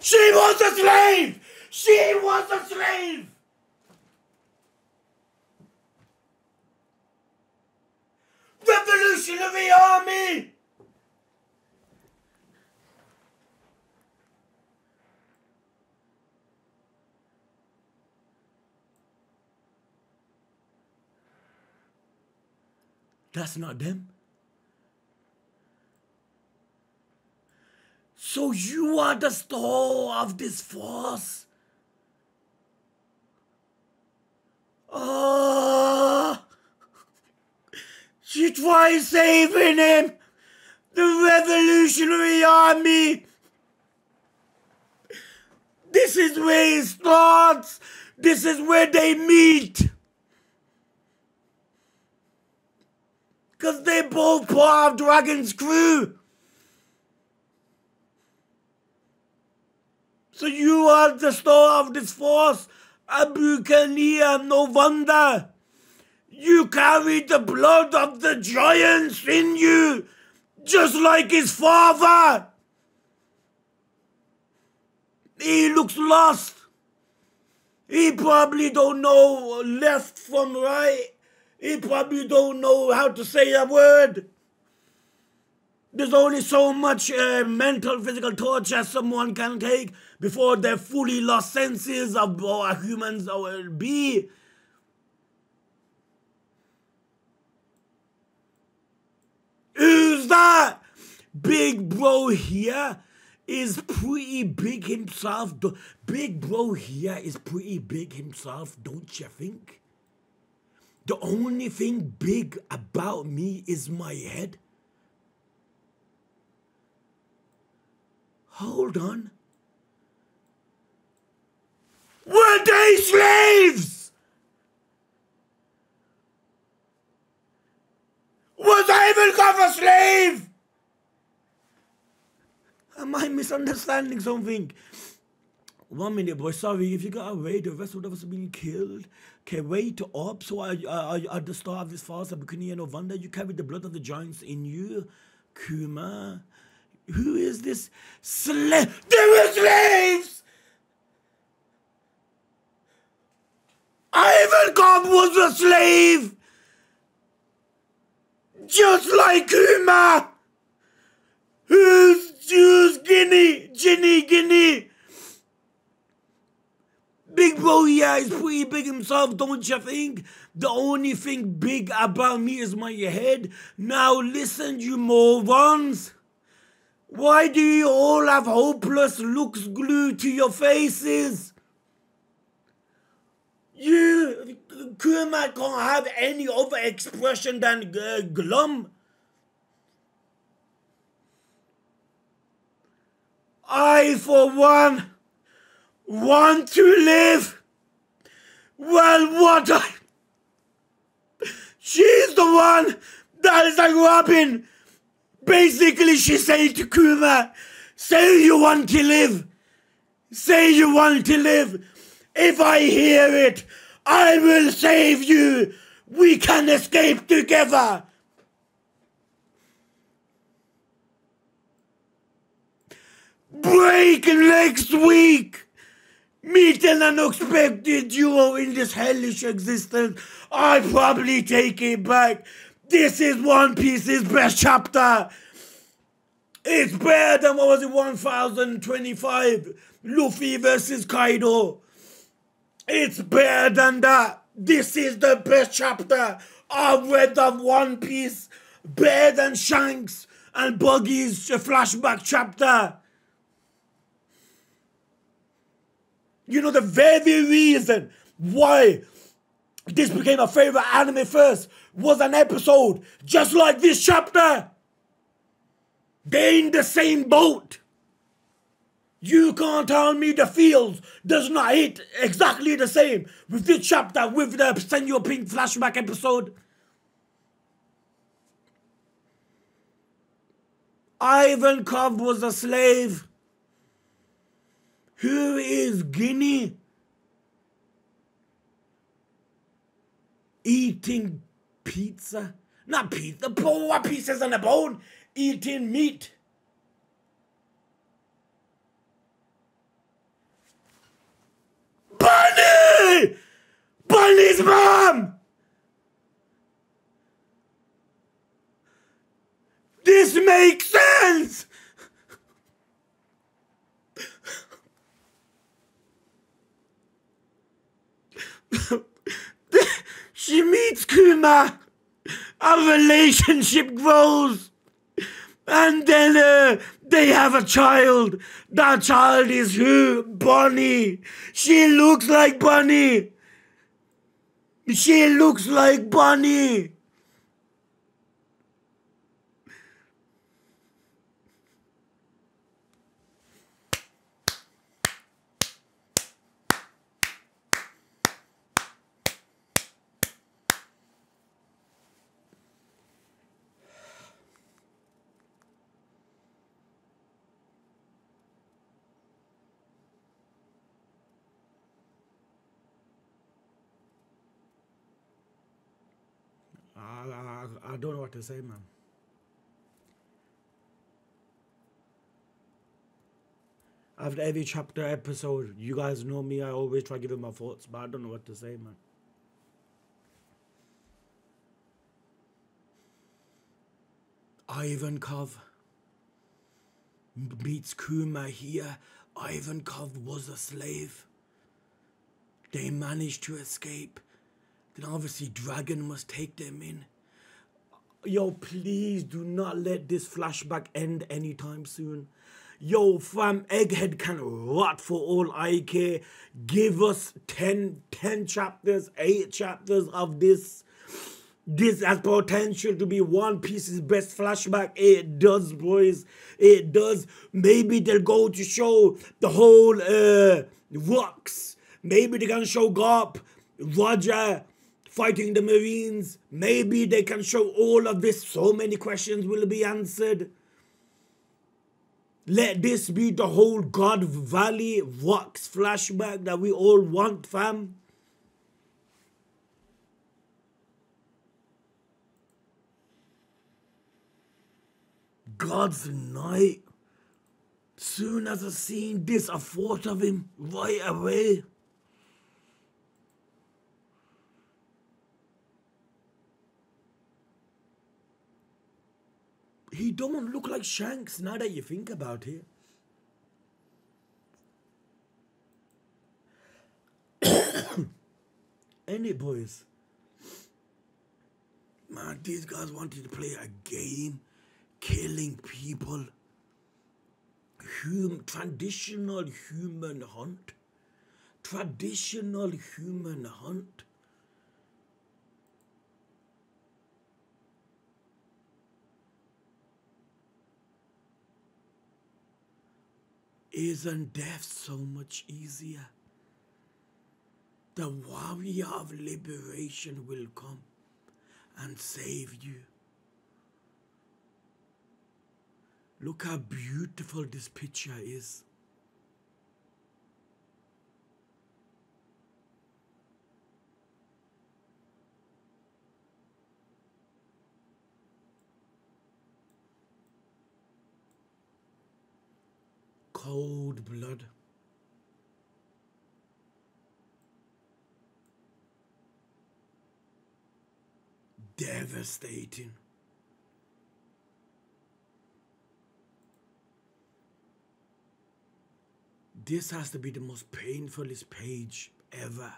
She was a slave! She was a slave! Revolutionary Army! That's not them. So you are the star of this force? Oh, she tries saving him. The Revolutionary Army. This is where it starts. This is where they meet. Because they're both part of Dragon's crew. So you are the star of this force, Abu Kania, no wonder. You carry the blood of the giants in you, just like his father. He looks lost. He probably don't know left from right. He probably don't know how to say a word. There's only so much mental, physical torture someone can take before they're fully lost senses of what humans will be. Who's that? Big bro here is pretty big himself. Big bro here is pretty big himself, don't you think? The only thing big about me is my head. Hold on. Were they slaves? Was Ivankov a slave? Am I misunderstanding something? 1 minute, boy. Sorry, if you got away, the rest of us have been killed. Okay, wait up. So at the start of this fast, Abukuni no wonder you carry the blood of the giants in you. Kuma. Who is this slave? They were slaves! Ivankov was a slave! Just like Kuma! Who's Guinea? Big bro, yeah, he's pretty big himself, don't you think? The only thing big about me is my head. Now listen, you morons. Why do you all have hopeless looks glued to your faces? You, Kuma can't have any other expression than glum. I, for one, want to live. Well, she's the one that is like Robin. Basically, she said to Kuma, say you want to live. Say you want to live. If I hear it, I will save you. We can escape together. Break next week. Meet an unexpected duo in this hellish existence. I probably take it back. This is One Piece's best chapter. It's better than, what was it, 1025? Luffy versus Kaido. It's better than that. This is the best chapter I've read of One Piece. Better than Shanks and Buggy's flashback chapter. You know, the very reason why this became a favorite anime first was an episode just like this chapter. They're in the same boat. You can't tell me the feels does not hit exactly the same with this chapter, with the Senor Pink flashback episode. Ivankov was a slave. Who is Guinea? Eating pizza? Not pizza, what pieces on the bone? Eating meat. kill Bunny's mom! This makes sense! She meets Kuma, a relationship grows, and then they have a child. That child is who? Bunny. She looks like Bunny. She looks like Bunny. I don't know what to say, man. After every chapter episode, you guys know me, I always try to give it my thoughts, but I don't know what to say, man. Ivankov meets Kuma here. Ivankov was a slave. They managed to escape. Then obviously Dragon must take them in. Yo, please do not let this flashback end anytime soon. Yo, fam, Egghead can rot for all I care. Give us 10 chapters, 8 chapters of this. This has potential to be One Piece's best flashback. It does, boys. It does. Maybe they'll go to show the whole Rocks. Maybe they can show Garp, Roger fighting the Marines. Maybe they can show all of this. So many questions will be answered. Let this be the whole God Valley Rocks flashback that we all want, fam. God's night. Soon as I seen this, I thought of him right away. He don't look like Shanks now that you think about it. Any boys? Man, these guys wanted to play a game, killing people. Traditional human hunt. Traditional human hunt. Isn't death so much easier? The warrior of liberation will come and save you. Look how beautiful this picture is. Cold blood. Devastating. This has to be the most painfulest page ever.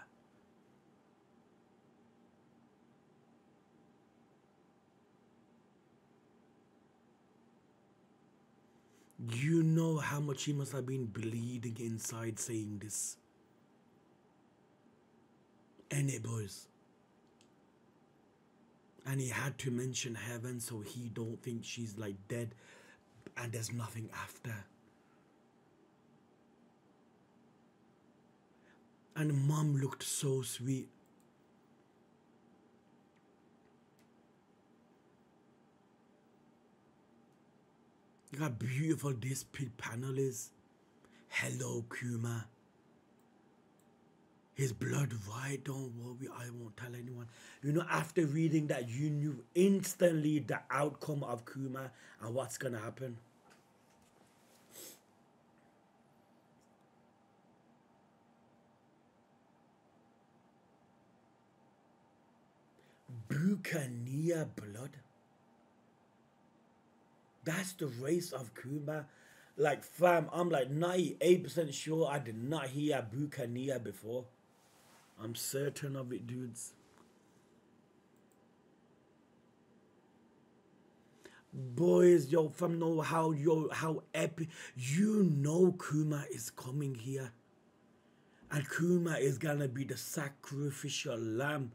You know how much he must have been bleeding inside saying this. Any boys. And he had to mention heaven so he don't think she's like dead and there's nothing after. And mom looked so sweet. Look how beautiful this panel is. Hello, Kuma. His blood right, don't worry, I won't tell anyone. You know, after reading that, you knew instantly the outcome of Kuma and what's gonna happen. Buccaneer blood. That's the race of Kuma. Like, fam, I'm like 98% sure I did not hear Buccaneer before. I'm certain of it, dudes. Boys, yo, fam, know how epic. You know Kuma is coming here. And Kuma is gonna be the sacrificial lamb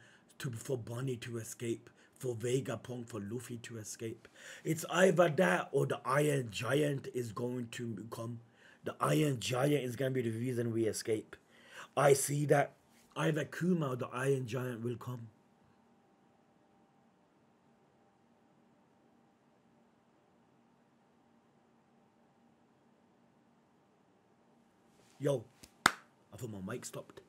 for Bonnie to escape. For Vegapunk, for Luffy to escape. It's either that or the Iron Giant is going to come. The Iron Giant is going to be the reason we escape. I see that either Kuma or the Iron Giant will come. Yo, I thought my mic stopped.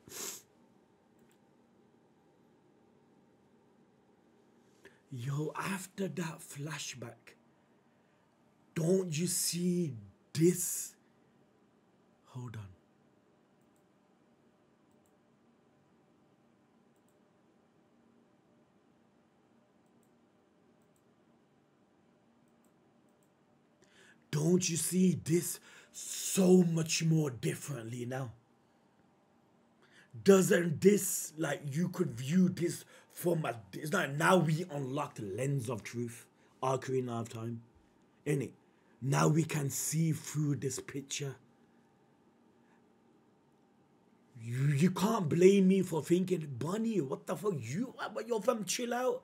Yo, after that flashback, don't you see this? Hold on. Don't you see this so much more differently now? Doesn't this, like, you could view this from a, it's like now we unlocked the lens of truth, Ocarina of Time, innit? Now we can see through this picture. You can't blame me for thinking, Bunny, what the fuck, yo fam, chill out.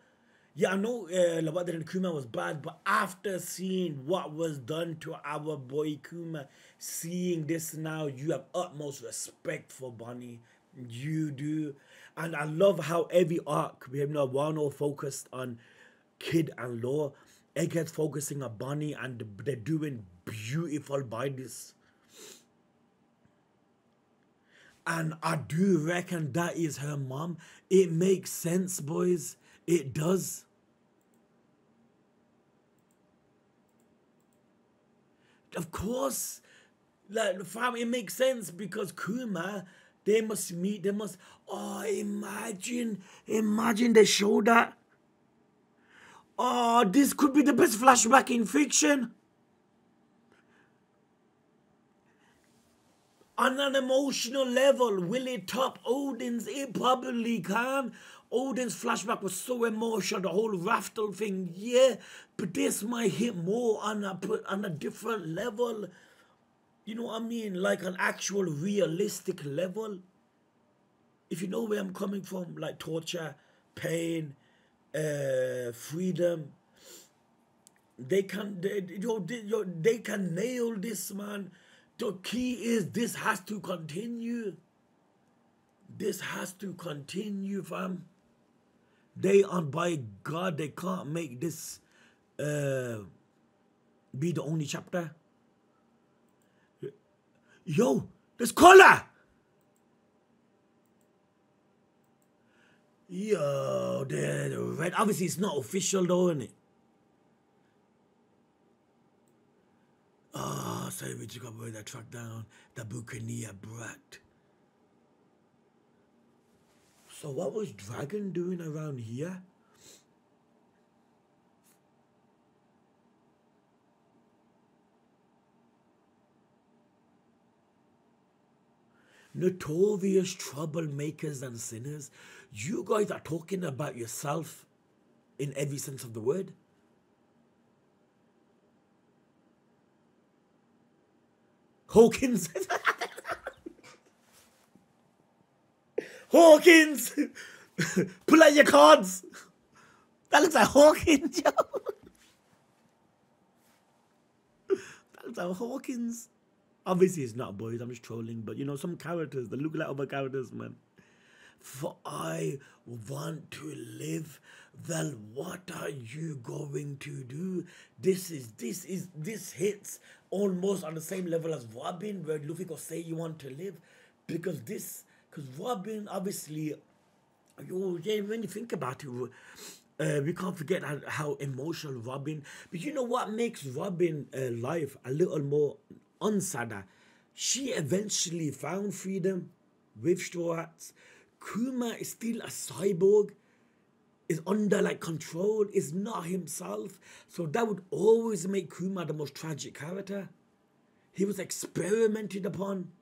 Yeah, I know Lawada and Kuma was bad, but after seeing what was done to our boy Kuma, seeing this now, you have utmost respect for Bunny. You do. And I love how every arc, we have Wano focused on Kid and Law, Egghead's focusing on Bunny, and they're doing beautiful by this. And I do reckon that is her mom. It makes sense, boys. It does. Of course, like, fam, it makes sense because Kuma, they must meet, oh, imagine they show that. Oh, this could be the best flashback in fiction. On an emotional level, will it top Odin's? It probably can. Odin's flashback was so emotional, the whole Raftel thing, yeah. But this might hit more on a different level. You know what I mean? Like an actual realistic level. If you know where I'm coming from, like torture, pain, freedom. They can nail this, man. The key is this has to continue. This has to continue, fam. By God, they can't make this be the only chapter. Yo, there's color. Yo, the red. Obviously, it's not official though, isn't it? Oh, sorry, we just got away that track down. The Buccaneer brat. So what was Dragon doing around here? Notorious troublemakers and sinners. You guys are talking about yourself in every sense of the word. Hawkins. Hawkins! Pull out your cards! That looks like Hawkins, yo! That looks like Hawkins. Obviously it's not, boys, I'm just trolling, but you know, some characters, they look like other characters, man. For I want to live, well, what are you going to do? This hits almost on the same level as Robin, where Luffy goes, say you want to live, because Robin, obviously, when you think about it, we can't forget how emotional Robin, but you know what makes Robin life a little more unsadder? She eventually found freedom with Straw Hats. Kuma is still a cyborg. is under like control, is not himself. So that would always make Kuma the most tragic character. He was experimented upon.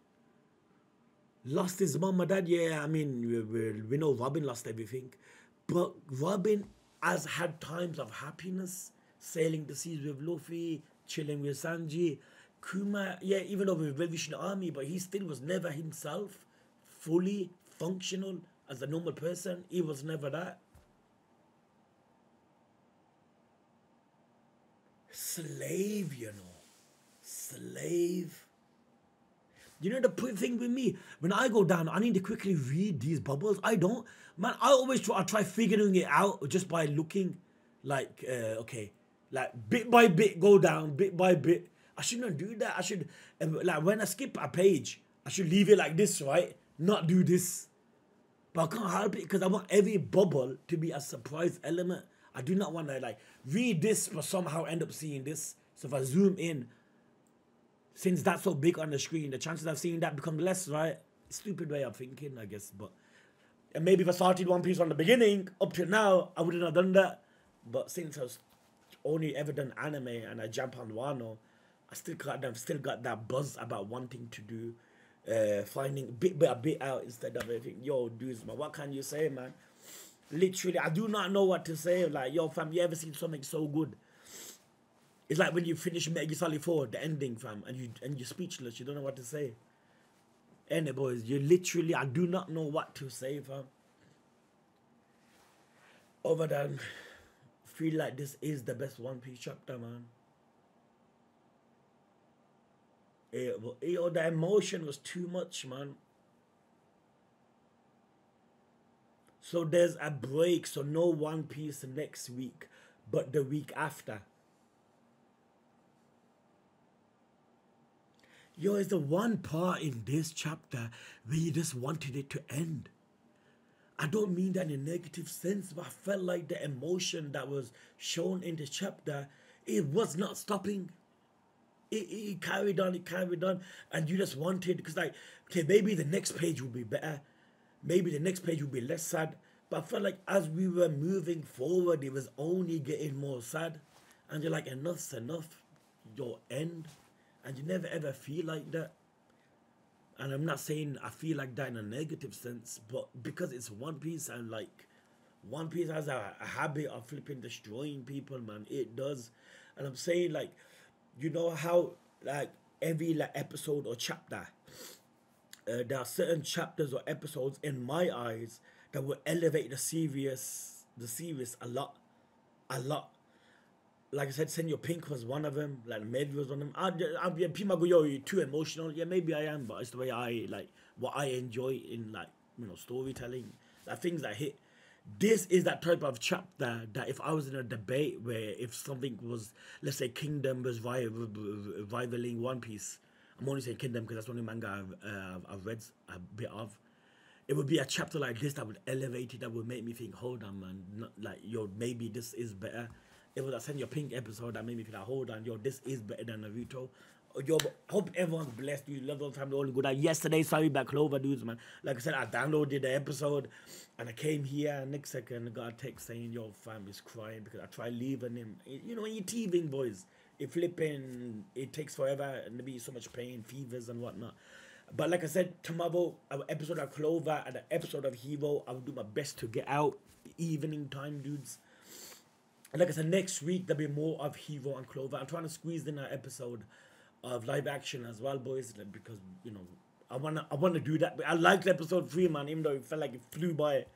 Lost his mom and dad, yeah, I mean, we know Robin lost everything. But Robin has had times of happiness, sailing the seas with Luffy, chilling with Sanji. Kuma, yeah, even though with Revolution Army, but he still was never himself, fully functional as a normal person. He was never that. Slave, you know. Slave. You know the thing with me, when I go down, I need to quickly read these bubbles. I don't, man. I try figuring it out just by looking, like okay, like bit by bit, go down bit by bit. I shouldn't do that. I should like when I skip a page, I should leave it like this, right? Not do this. But I can't help it because I want every bubble to be a surprise element. I do not want to like read this but somehow end up seeing this. So if I zoom in, since that's so big on the screen, the chances of seeing that become less, right? Stupid way of thinking, I guess. But and maybe if I started One Piece from the beginning up to now, I wouldn't have done that. But since I've only ever done anime and I jump on Wano, I've still got that buzz about wanting to do, finding bit by bit out instead of everything. Yo, dudes, man, what can you say, man? Literally, I do not know what to say. Like, yo, fam, you ever seen something so good? It's like when you finish Metal Gear Solid 4, the ending, fam, and you're speechless. You don't know what to say. And boys, you literally, I do not know what to say, fam. Other than feel like this is the best One Piece chapter, man. The emotion was too much, man. So there's a break, so no One Piece next week, but the week after. Yo, is the one part in this chapter where you just wanted it to end. I don't mean that in a negative sense, but I felt like the emotion that was shown in this chapter, it was not stopping. It carried on, and you just wanted, because like, okay, maybe the next page will be better. Maybe the next page will be less sad. But I felt like as we were moving forward, it was only getting more sad. And you're like, enough's enough. Your end. And you never ever feel like that. And I'm not saying I feel like that in a negative sense, but because it's One Piece and like One Piece has a habit of flipping destroying people, man. It does. And I'm saying like, you know how like every like episode or chapter, there are certain chapters or episodes in my eyes that will elevate the series a lot. Like I said, Senor Pink was one of them. Like Med was one of them. People go, yo, you're too emotional. Yeah, maybe I am, but it's the way I like what I enjoy in like storytelling, like things that hit. This is that type of chapter that if I was in a debate where if something was, let's say, Kingdom was rivaling One Piece. I'm only saying Kingdom because that's the only manga I've read a bit of. It would be a chapter like this that would elevate it, that would make me think, hold on, man, not, like, yo, maybe this is better. It was a Senor Pink episode that made me feel like, hold on, yo, this is better than Naruto. Yo, hope everyone's blessed, dude. Love all the family, all good. Yesterday, sorry about Clover, dudes, man. Like I said, I downloaded the episode, and I came here, and next second, I got a text saying, yo, fam is crying because I tried leaving him. You know, when you're teething, boys, it flipping, it takes forever, and there be so much pain, fevers, and whatnot. But like I said, tomorrow, an episode of Clover and an episode of Hero, I will do my best to get out evening time, dudes. And like I said, next week, there'll be more of Hero and Clover. I'm trying to squeeze in an episode of live action as well, boys, because, you know, I wanna do that. But I liked episode 3, man, even though it felt like it flew by.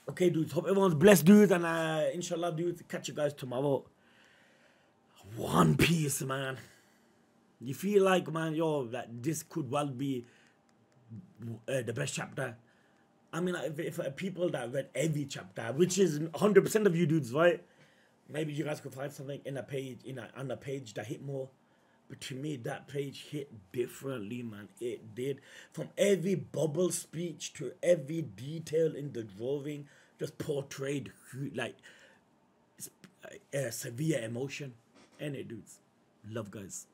Okay, dudes, hope everyone's blessed, dudes, and inshallah, dudes, catch you guys tomorrow. One Piece, man. You feel like, man, yo, that this could well be the best chapter. I mean, like, if people that read every chapter, which is 100% of you dudes, right? Maybe you guys could find something in a page, on a page that hit more. But to me, that page hit differently, man. It did. From every bubble speech to every detail in the drawing, just portrayed like severe emotion. And it, dudes. Love, guys.